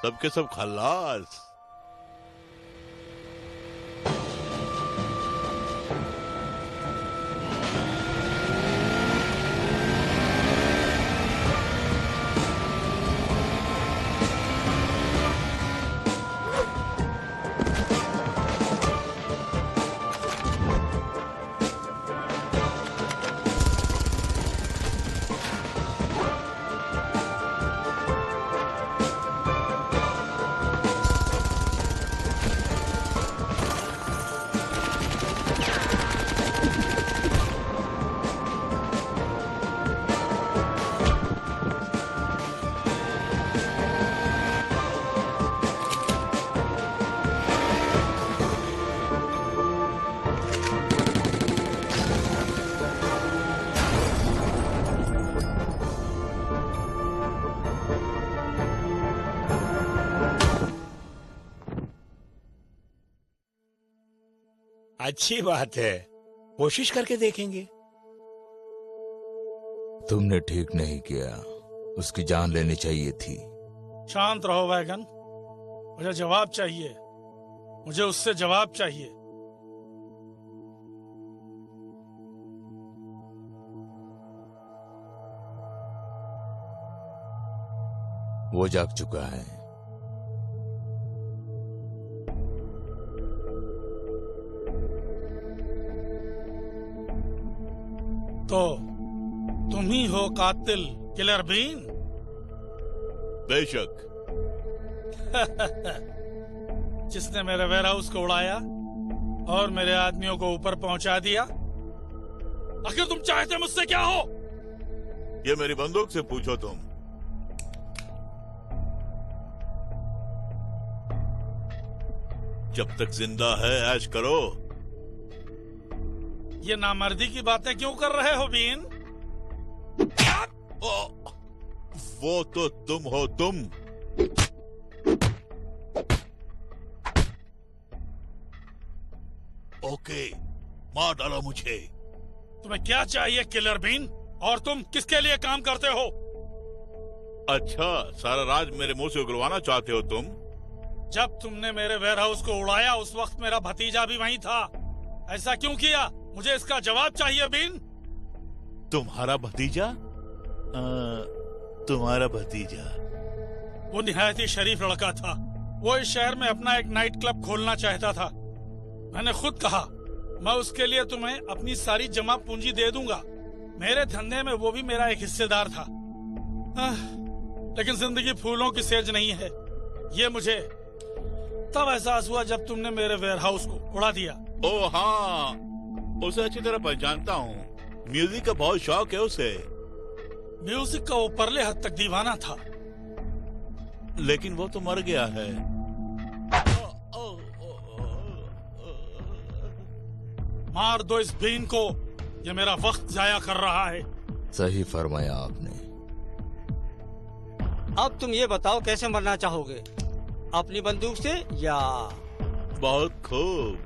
सबके सब खल्लास। अच्छी बात है, कोशिश करके देखेंगे। तुमने ठीक नहीं किया, उसकी जान लेनी चाहिए थी। शांत रहो वैगन, मुझे जवाब चाहिए। मुझे उससे जवाब चाहिए। वो जाग चुका है। तो तुम ही हो कातिल किलर बीन? बेशक। जिसने मेरे वेयर हाउस को उड़ाया और मेरे आदमियों को ऊपर पहुंचा दिया। आखिर तुम चाहते मुझसे क्या हो? ये मेरी बंदूक से पूछो तुम। जब तक जिंदा है ऐश करो। ये नामर्दी की बातें क्यों कर रहे हो बीन? वो तो तुम हो तुम। ओके, मार डालो मुझे। तुम्हें क्या चाहिए किलर बीन? और तुम किसके लिए काम करते हो? अच्छा, सारा राज मेरे मुंह से उगलवाना चाहते हो तुम? जब तुमने मेरे वेयर हाउस को उड़ाया उस वक्त मेरा भतीजा भी वहीं था। ऐसा क्यों किया? मुझे इसका जवाब चाहिए बीन। तुम्हारा भतीजा? तुम्हारा भतीजा? वो निहायत ही शरीफ लड़का था। वो इस शहर में अपना एक नाइट क्लब खोलना चाहता था। मैंने खुद कहा मैं उसके लिए तुम्हें अपनी सारी जमा पूंजी दे दूंगा। मेरे धंधे में वो भी मेरा एक हिस्सेदार था। लेकिन जिंदगी फूलों की सेज नहीं है, ये मुझे तब एहसास हुआ जब तुमने मेरे वेयर हाउस को उड़ा दिया। ओ हाँ, उसे अच्छी तरह पहचानता हूँ। म्यूजिक का बहुत शौक है उसे। म्यूजिक का वो परले हद तक दीवाना था। लेकिन वो तो मर गया है। मार दो इस बीन को, ये मेरा वक्त जाया कर रहा है। सही फरमाया आपने। अब तुम ये बताओ कैसे मरना चाहोगे? अपनी बंदूक से या? बहुत खूब।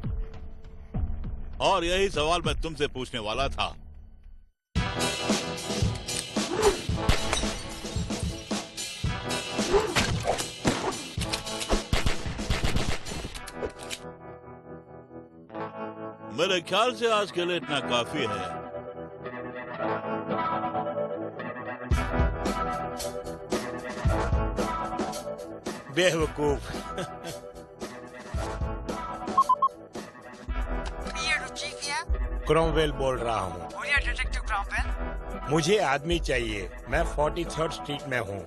और यही सवाल मैं तुमसे पूछने वाला था। मेरे ख्याल से आज के लिए इतना काफी है। बेवकूफ। क्रॉमवेल बोल रहा हूँ। Detective Cromwell. मुझे आदमी चाहिए। मैं 43rd स्ट्रीट में हूँ।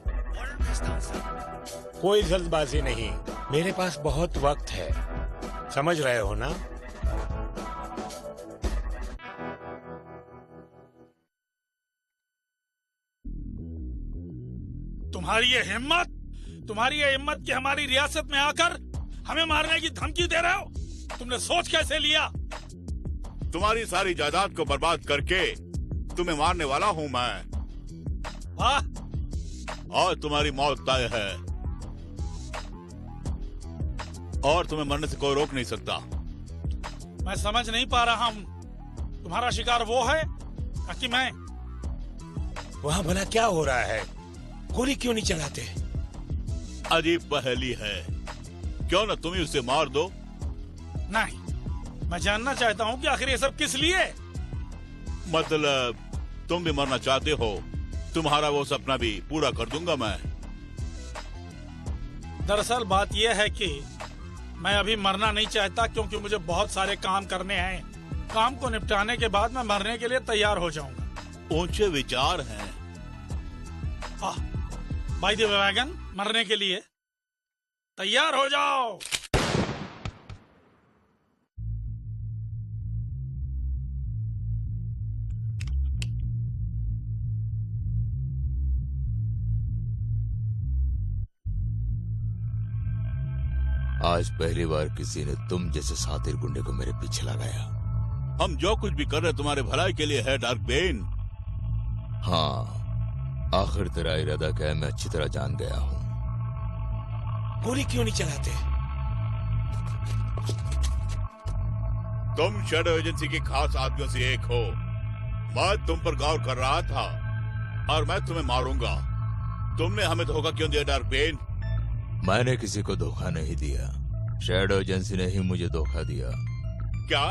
कोई जल्दबाजी नहीं, मेरे पास बहुत वक्त है। समझ रहे हो ना? तुम्हारी ये हिम्मत कि हमारी रियासत में आकर हमें मारने की धमकी दे रहे हो? तुमने सोच कैसे लिया? तुम्हारी सारी जायदाद को बर्बाद करके तुम्हें मारने वाला हूँ मैं। वाह! और तुम्हारी मौत तय है और तुम्हें मरने से कोई रोक नहीं सकता। मैं समझ नहीं पा रहा हूँ, तुम्हारा शिकार वो है कि मैं? वहाँ भला क्या हो रहा है? गोली क्यों नहीं चलाते? अजीब पहेली है। क्यों न तुम ही उसे मार दो? नहीं, मैं जानना चाहता हूँ कि आखिर ये सब किस लिए? मतलब तुम भी मरना चाहते हो? तुम्हारा वो सपना भी पूरा कर दूंगा मैं। दरअसल बात यह है कि मैं अभी मरना नहीं चाहता, क्योंकि मुझे बहुत सारे काम करने हैं। काम को निपटाने के बाद मैं मरने के लिए तैयार हो जाऊंगा। ऊंचे विचार हैं। बाय द वे वैगन, मरने के लिए तैयार हो जाओ। आज पहली बार किसी ने तुम जैसे सातिर गुंडे को मेरे पीछे लगाया। हम जो कुछ भी कर रहे तुम्हारे भलाई के लिए है डार्कबेन। हाँ, आखिर तेरा इरादा क्या है मैं अच्छी तरह जान गया हूँ। गोली क्यों नहीं चलाते? तुम शैडो एजेंसी के खास आदमियों से एक हो। मैं तुम पर गौर कर रहा था और मैं तुम्हें मारूंगा। तुमने हमें धोखा क्यों दिया डार्कबेन? मैंने किसी को धोखा नहीं दिया, शैडो एजेंसी ने ही मुझे धोखा दिया। क्या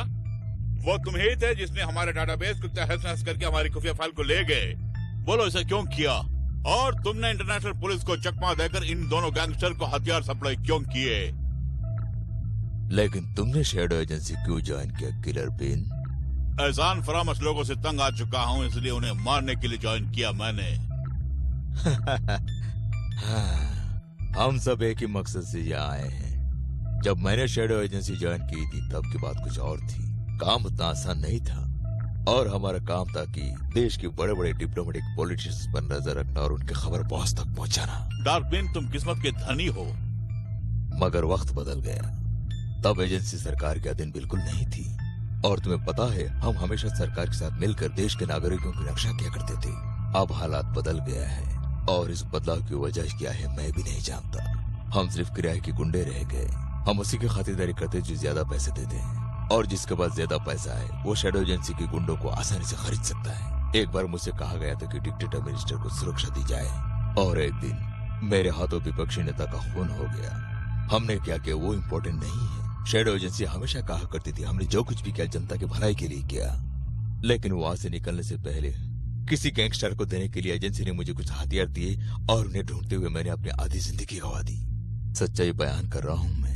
वो तुम ही थे जिसने हमारे डाटाबेस को तहस नहस करके हमारी खुफिया फाइल को ले गए? बोलो ऐसा क्यों किया और तुमने इंटरनेशनल पुलिस को चकमा देकर इन दोनों गैंगस्टर को हथियार सप्लाई क्यों किए? लेकिन तुमने शैडो एजेंसी क्यों ज्वाइन किया किलर बिन? एहसान फरामश लोगों से तंग आ चुका हूँ, इसलिए उन्हें मारने के लिए ज्वाइन किया मैंने। हम सब एक ही मकसद से यहाँ आए हैं। जब मैंने शैडो एजेंसी ज्वाइन की थी तब की बात कुछ और थी। काम उतना आसान नहीं था और हमारा काम था कि देश के बड़े बड़े डिप्लोमेटिक पॉलिटिशियंस पर नजर रखना और उनकी खबर बॉस तक पहुंचाना। डार्कबिन, तुम किस्मत के धनी हो। मगर वक्त बदल गया। तब एजेंसी सरकार के अधीन बिल्कुल नहीं थी और तुम्हें पता है हम हमेशा सरकार के साथ मिलकर देश के नागरिकों की रक्षा किया करते थे। अब हालात बदल गया है और इस बदलाव की वजह क्या है मैं भी नहीं जानता। हम सिर्फ किराए के गुंडे रह गए। हम उसी की खातिरदारी करते जो ज्यादा पैसे देते हैं और जिसके पास ज्यादा पैसा है वो शैडो एजेंसी के गुंडों को आसानी से खरीद सकता है। एक बार मुझसे कहा गया था कि डिक्टेटर मिनिस्टर को सुरक्षा दी जाए और एक दिन मेरे हाथों विपक्षी नेता का खून हो गया। हमने क्या किया वो इम्पोर्टेंट नहीं है। शैडो एजेंसी हमेशा कहा करती थी हमने जो कुछ भी किया जनता की भलाई के लिए किया, लेकिन वहां से निकलने से पहले किसी गैंगस्टर को देने के लिए एजेंसी ने मुझे कुछ हथियार दिए और उन्हें ढूंढते हुए मैंने अपनी आधी जिंदगी गवा दी। सच्चाई बयान कर रहा हूँ मैं।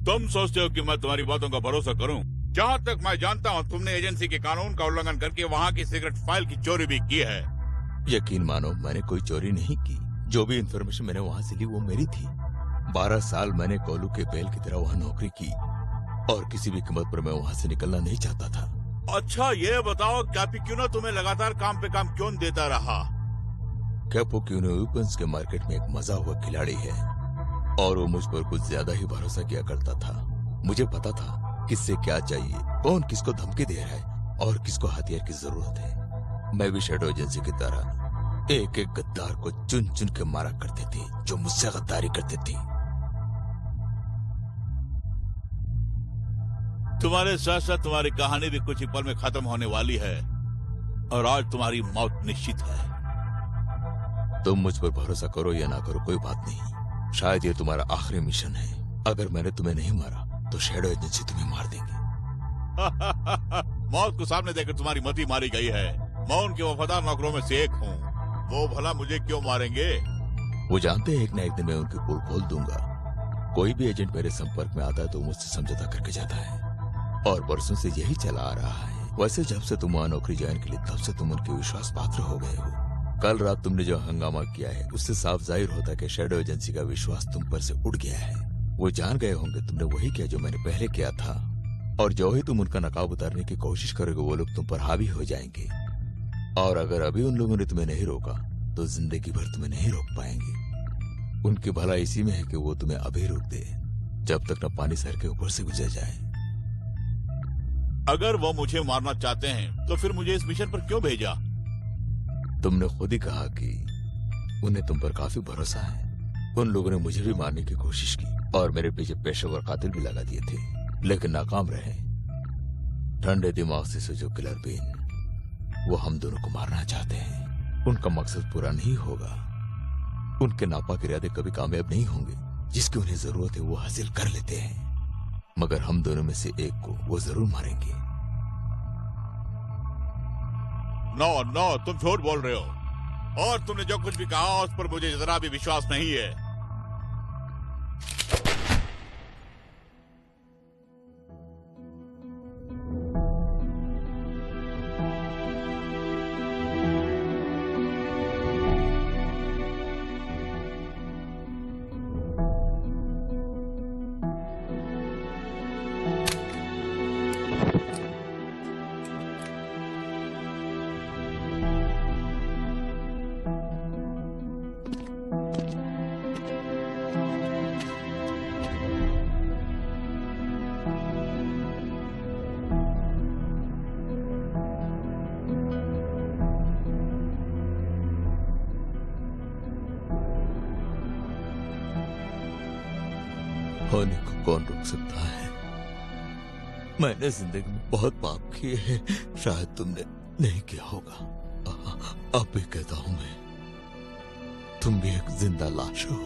तुम सोचते हो कि मैं तुम्हारी बातों का भरोसा करूं? जहां तक मैं जानता हूं तुमने एजेंसी के कानून का उल्लंघन करके वहां की सिगरेट फाइल की चोरी भी की है। यकीन मानो मैंने कोई चोरी नहीं की। जो भी इंफॉर्मेशन मैंने वहां से ली वो मेरी थी। 12 साल मैंने कोलू के बैल की तरह वहां नौकरी की और किसी भी कीमत पर मैं वहां से निकलना नहीं चाहता था। अच्छा ये बताओ कैपी क्यों ना तुम्हें लगातार काम पे काम क्यों देता रहा? कैपो क्यूनो वेपन्स के मार्केट में एक मजा हुआ खिलाड़ी है और वो मुझ पर कुछ ज्यादा ही भरोसा किया करता था। मुझे पता था किससे क्या चाहिए, कौन किसको धमकी दे रहा है और किसको हथियार की जरूरत है। मैं भी शैडो एजेंसी की तरह एक एक गद्दार को चुन चुन के मारा करते थे जो मुझसे गद्दारी करते थे। तुम्हारे साथ साथ तुम्हारी कहानी भी कुछ ही पल में खत्म होने वाली है और आज तुम्हारी मौत निश्चित है। तुम मुझ पर भरोसा करो या ना करो कोई बात नहीं। शायद ये तुम्हारा आखिरी मिशन है। अगर मैंने तुम्हें नहीं मारा तो शैडो एजेंसी तुम्हें मार देंगे। मौत को सामने देखकर तुम्हारी मति मारी गई है। मैं उनके वफादार नौकरों में से एक हूँ। वो भला मुझे क्यों मारेंगे? वो जानते हैं एक न एक दिन मैं उनकी पोल खोल दूंगा। कोई भी एजेंट मेरे संपर्क में आता है तो मुझसे समझौता करके जाता है और बरसों से यही चला आ रहा है। वैसे जब से तुम वहां नौकरी ज्वाइन के लिए तब से तुम उनके विश्वास पात्र हो गए हो। कल रात तुमने जो हंगामा किया है उससे साफ जाहिर होता है कि शैडो एजेंसी का विश्वास तुम पर से उड़ गया है। वो जान गए होंगे तुमने वही किया जो मैंने पहले किया था और जो ही तुम उनका नकाब उतारने की कोशिश करोगे वो लोग तुम पर हावी हो जाएंगे और अगर अभी उन लोगों ने तुम्हें नहीं रोका तो जिंदगी भर तुम्हें नहीं रोक पाएंगे। उनकी भलाई इसी में है कि वो तुम्हें अभी रोक दे जब तक न पानी सर के ऊपर से गुजर जाए। अगर वो मुझे मारना चाहते हैं तो फिर मुझे इस मिशन पर क्यों भेजा? तुमने खुद ही कहा कि उन्हें तुम पर काफी भरोसा है। उन लोगों ने मुझे भी मारने की कोशिश की और मेरे पीछे पेशेवर कातिल भी लगा दिए थे लेकिन नाकाम रहे। ठंडे दिमाग से सोचो किलर बीन, वो हम दोनों को मारना चाहते हैं। उनका मकसद पूरा नहीं होगा। उनके नापाक इरादे कभी कामयाब नहीं होंगे। जिसकी उन्हें जरूरत है वो हासिल कर लेते हैं मगर हम दोनों में से एक को वो जरूर मारेंगे। नो, तुम झूठ बोल रहे हो और तुमने जो कुछ भी कहा उस पर मुझे जरा भी विश्वास नहीं है। होने को कौन रोक सकता है? मैंने जिंदगी में बहुत पाप किए हैं, शायद तुमने नहीं किया होगा। अब भी कहता हूं मैं, तुम भी एक जिंदा लाश हो।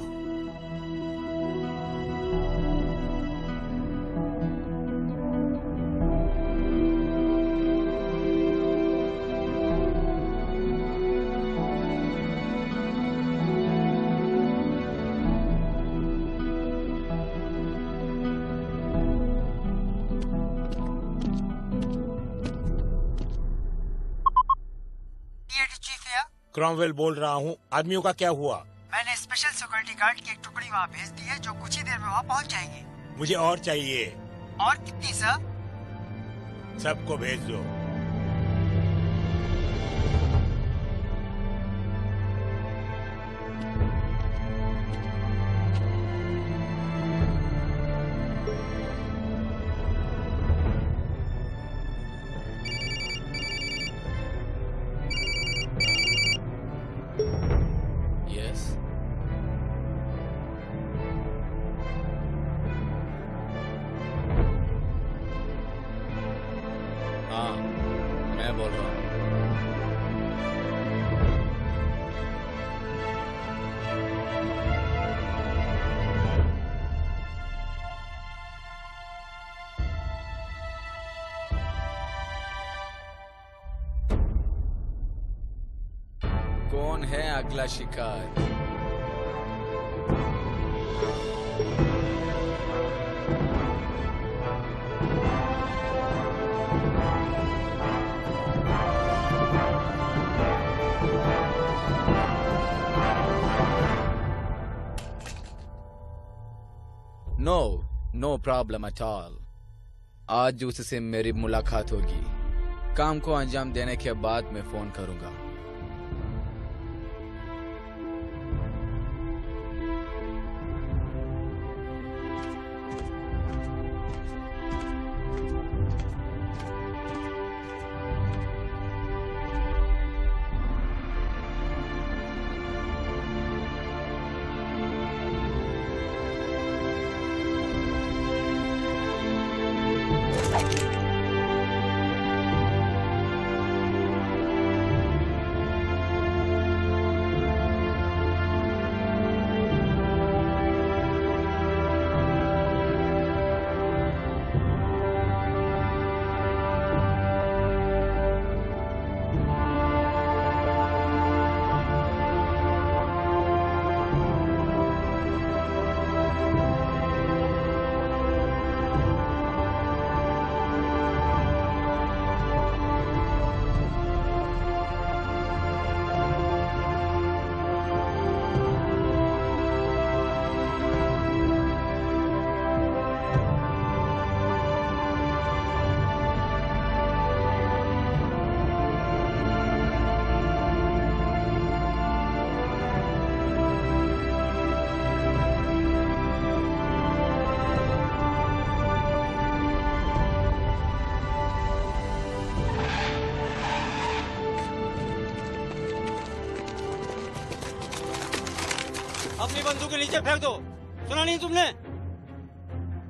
क्रॉमवेल बोल रहा हूँ। आदमियों का क्या हुआ? मैंने स्पेशल सिक्योरिटी गार्ड की एक टुकड़ी वहाँ भेज दी है, जो कुछ ही देर में वहाँ पहुँच जाएगी। मुझे और चाहिए। और कितनी सर? सबको भेज दो। यस। हाँ, मैं बोल रहा हूँ। कौन है अगला शिकार? No problem at all. आज उससे मेरी मुलाकात होगी। काम को अंजाम देने के बाद मैं फोन करूंगा। अपनी बंदूक के नीचे फेंक दो। सुना नहीं तुमने?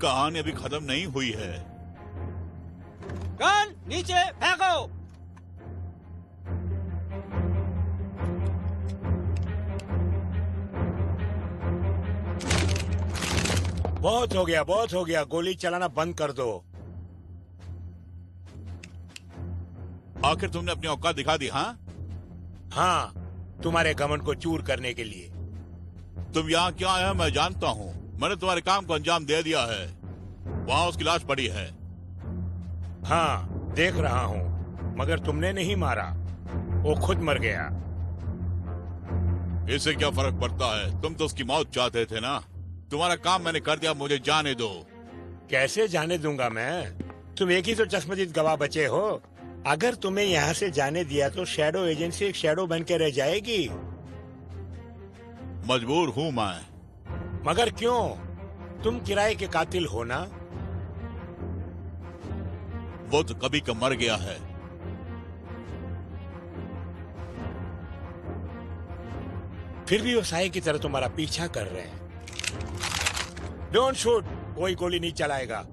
कहानी अभी खत्म नहीं हुई है। गन नीचे फेंको। बहुत हो गया, बहुत हो गया। गोली चलाना बंद कर दो। आखिर तुमने अपनी औकात दिखा दी। हाँ, हाँ, तुम्हारे घमंड को चूर करने के लिए। तुम यहाँ क्या आए हो मैं जानता हूँ। मैंने तुम्हारे काम को अंजाम दे दिया है। वहाँ उसकी लाश पड़ी है। हाँ, देख रहा हूँ, मगर तुमने नहीं मारा, वो खुद मर गया। इससे क्या फर्क पड़ता है? तुम तो उसकी मौत चाहते थे ना। तुम्हारा काम मैंने कर दिया, मुझे जाने दो। कैसे जाने दूंगा मैं? तुम एक ही तो चश्मदीद गवाह बचे हो। अगर तुम्हें यहाँ से जाने दिया तो शैडो एजेंसी एक शैडो बन के रह जाएगी। मजबूर हूँ मैं। मगर क्यों? तुम किराए के कातिल हो ना? वो तो कभी का मर गया है। फिर भी वो साये की तरह तुम्हारा पीछा कर रहे हैं। डोंट शूट, कोई गोली नहीं चलाएगा।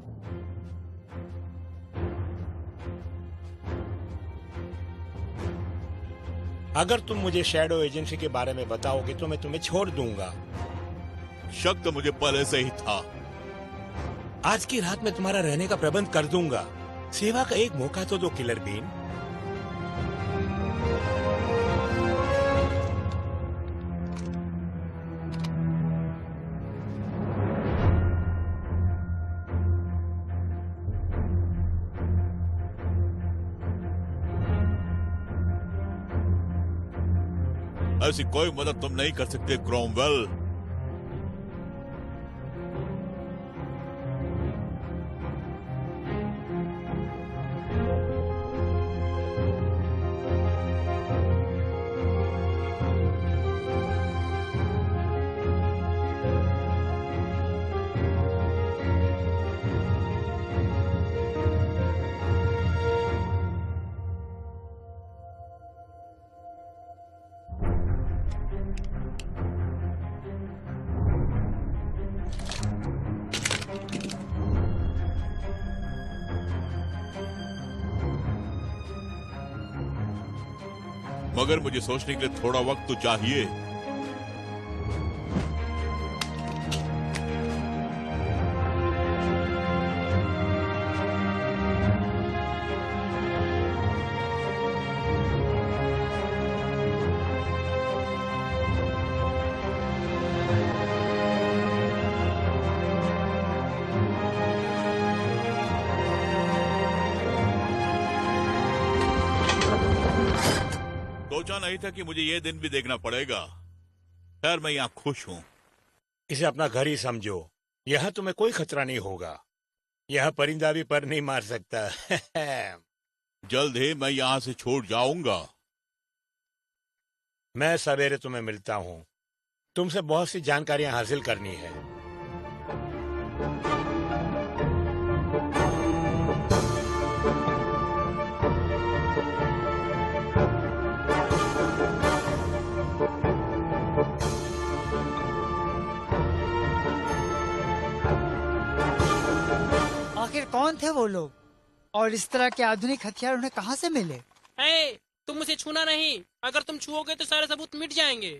अगर तुम मुझे शैडो एजेंसी के बारे में बताओगे तो मैं तुम्हें छोड़ दूंगा। शक तो मुझे पहले से ही था। आज की रात में तुम्हारा रहने का प्रबंध कर दूंगा। सेवा का एक मौका तो दो किलर बीन। ऐसी कोई मदद तुम नहीं कर सकते क्रोमवेल। मगर मुझे सोचने के लिए थोड़ा वक्त तो चाहिए। सोचा नहीं था कि मुझे ये दिन भी देखना पड़ेगा। खैर मैं यहाँ खुश हूँ। इसे अपना घर ही समझो। यहाँ तुम्हें कोई खतरा नहीं होगा। यह परिंदा भी पर नहीं मार सकता। जल्द ही मैं यहाँ से छूट जाऊंगा। मैं सवेरे तुम्हें मिलता हूँ। तुमसे बहुत सी जानकारियां हासिल करनी है। आखिर कौन थे वो लोग और इस तरह के आधुनिक हथियार उन्हें कहाँ से मिले? तुम उसे छूना नहीं। अगर तुम छुओगे तो सारे सबूत मिट जाएंगे।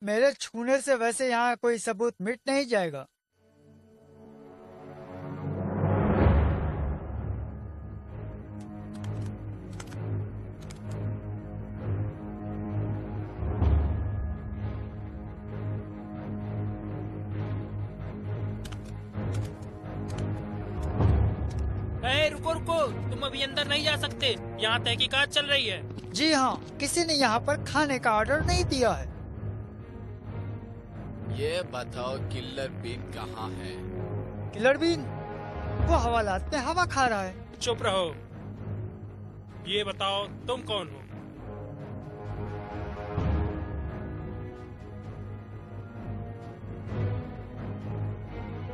मेरे छूने से वैसे यहाँ कोई सबूत मिट नहीं जाएगा। रुको रुको, तुम अभी अंदर नहीं जा सकते। यहाँ तहकीकात चल रही है। जी हाँ, किसी ने यहाँ पर खाने का ऑर्डर नहीं दिया है। ये बताओ किलर बीन कहाँ है? किलर बीन वो हवालात में हवा खा रहा है। चुप रहो। ये बताओ तुम कौन हो?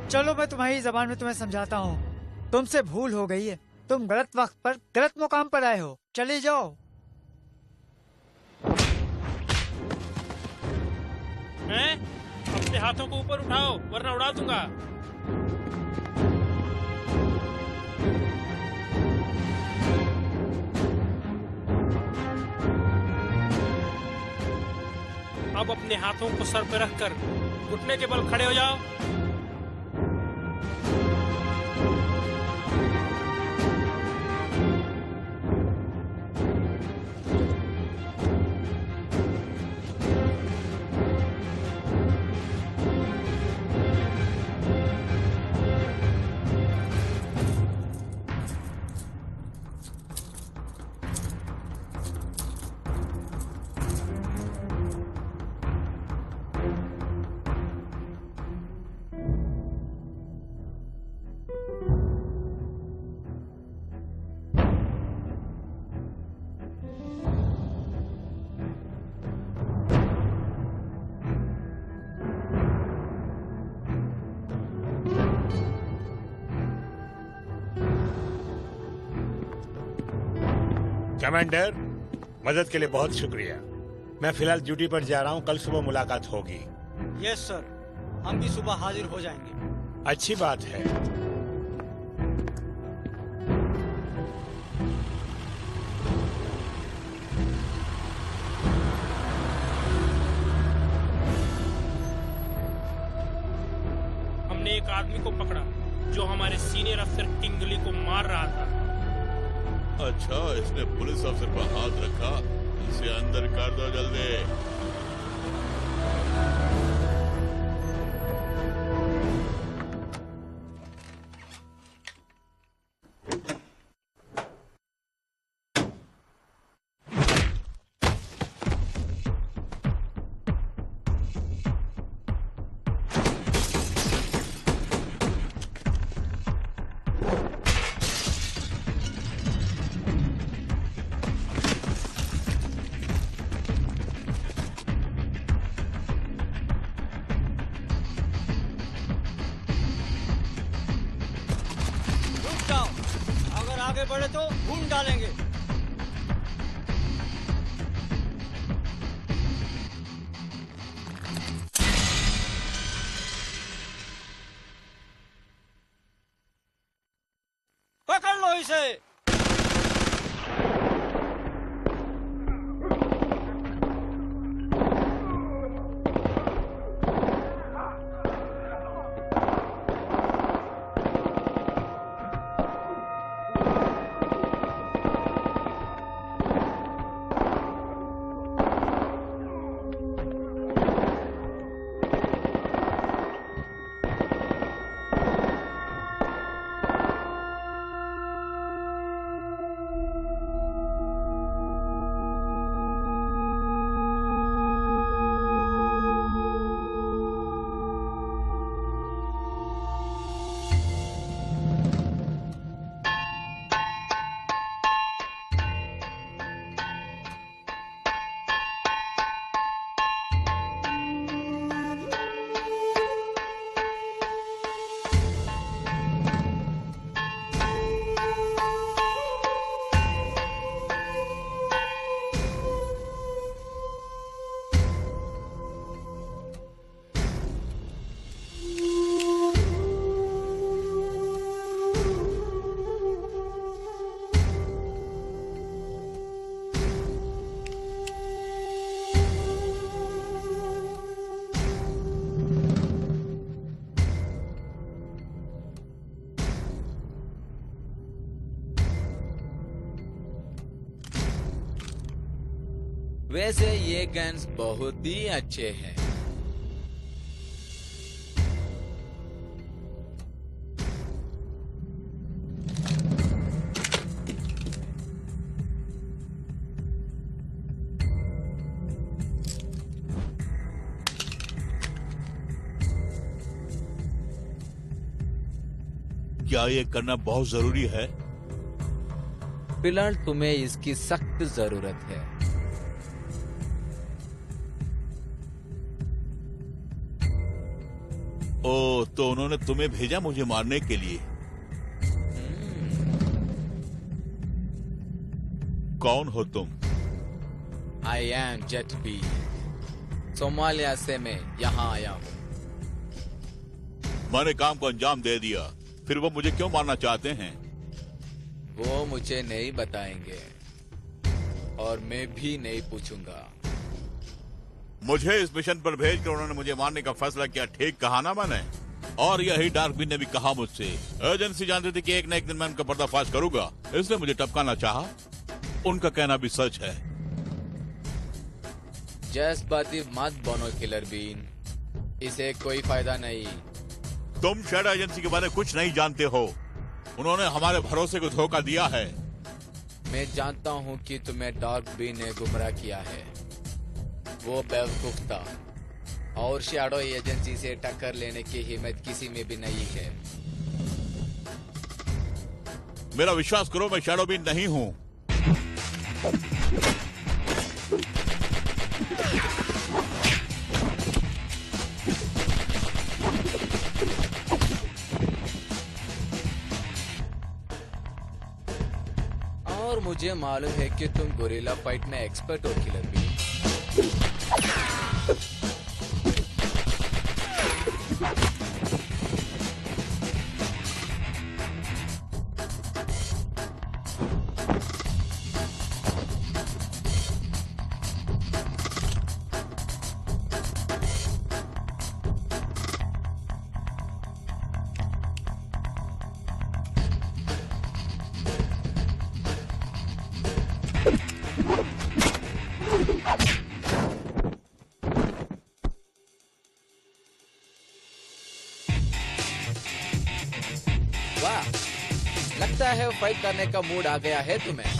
चलो मैं तुम्हारी जबान में तुम्हें समझाता हूँ। तुमसे भूल हो गई है। तुम गलत वक्त पर गलत मुकाम पर आए हो। चले जाओ। अपने हाथों को ऊपर उठाओ वरना उड़ा दूंगा। अब अपने हाथों को सर पर रखकर घुटने के बल खड़े हो जाओ। कमांडर, मदद के लिए बहुत शुक्रिया। मैं फिलहाल ड्यूटी पर जा रहा हूँ। कल सुबह मुलाकात होगी। यस सर, हम भी सुबह हाजिर हो जाएंगे। अच्छी बात है। हमने एक आदमी को पकड़ा जो हमारे सीनियर अफसर किंगली को मार रहा था। अच्छा, इसने पुलिस अफसर पर हाथ रखा। इसे अंदर कर दो जल्दी। आगे बढ़े तो ढूंढ डालेंगे। पकड़ लो इसे। वैसे ये गन्स बहुत ही अच्छे हैं। क्या ये करना बहुत जरूरी है? फिलहाल तुम्हें इसकी सख्त जरूरत है। ओ, तो उन्होंने तुम्हें भेजा मुझे मारने के लिए? कौन हो तुम? I am Jet B. Somalia से मैं यहाँ आया हूँ। मैंने काम को अंजाम दे दिया, फिर वो मुझे क्यों मारना चाहते हैं? वो मुझे नहीं बताएंगे और मैं भी नहीं पूछूंगा। मुझे इस मिशन पर भेजकर उन्होंने मुझे मारने का फैसला किया, ठीक कहा ना मैंने? और यही डार्कविन ने भी कहा मुझसे। एजेंसी जानती थी कि एक न एक दिन मैं उनका पर्दाफाश करूंगा, इसलिए मुझे टपकाना चाहा। उनका कहना भी सच है। जज्बाती मत बनो किलर बीन, इसे कोई फायदा नहीं। तुम शैडो एजेंसी के बारे में कुछ नहीं जानते हो। उन्होंने हमारे भरोसे को धोखा दिया है। मैं जानता हूँ कि तुम्हें डार्क बीन ने गुमराह किया है। वो बेवकूफ था और शैडो एजेंसी से टक्कर लेने की हिम्मत किसी में भी नहीं है। मेरा विश्वास करो, मैं शैडो बीन नहीं हूँ। और मुझे मालूम है कि तुम गोरिल्ला फाइट में एक्सपर्ट हो किलर बीन। वाह, लगता है फाइट करने का मूड आ गया है तुम्हें।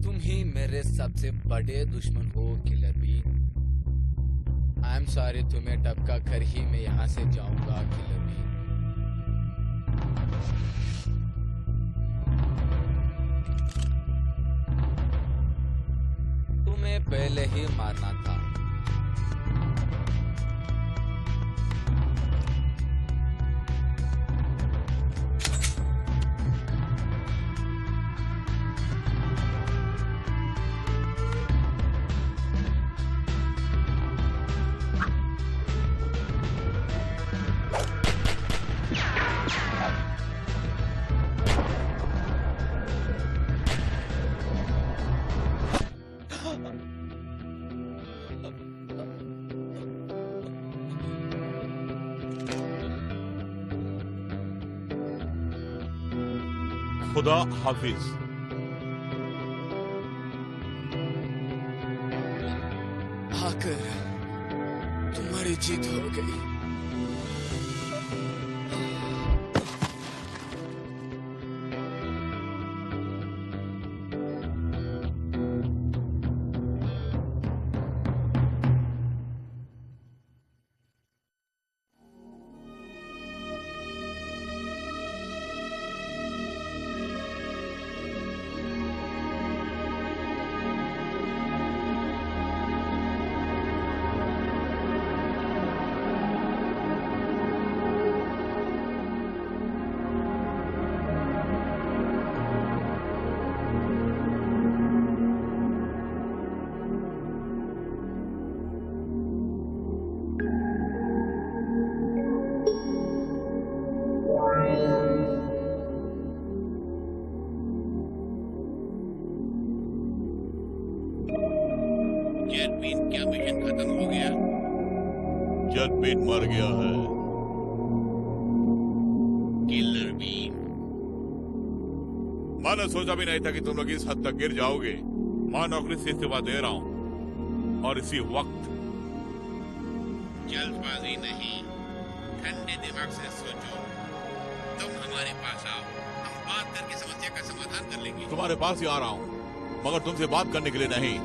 तुम ही मेरे सबसे बड़े दुश्मन हो Killer Bean. I am sorry तुम्हें टपका कर ही मैं यहाँ से जाऊंगा किलर बीन। तुम्हें पहले ही मारना था। खुदा हाफिज। आकर तुम्हारी जीत हो गई। जेटबीन, क्या मिशन खत्म हो गया? जेटबीन मर गया है। किलर बीन, मैंने सोचा भी नहीं था कि तुम लोग इस हद तक गिर जाओगे। मैं नौकरी से इस्तीफा दे रहा हूँ और इसी वक्त। जल्दबाजी नहीं, ठंडे दिमाग से सोचो। तुम हमारे पास आओ, हम बात करके समस्या का समाधान कर लेंगे। तुम्हारे पास ही आ रहा हूँ, मगर तुमसे बात करने के लिए नहीं।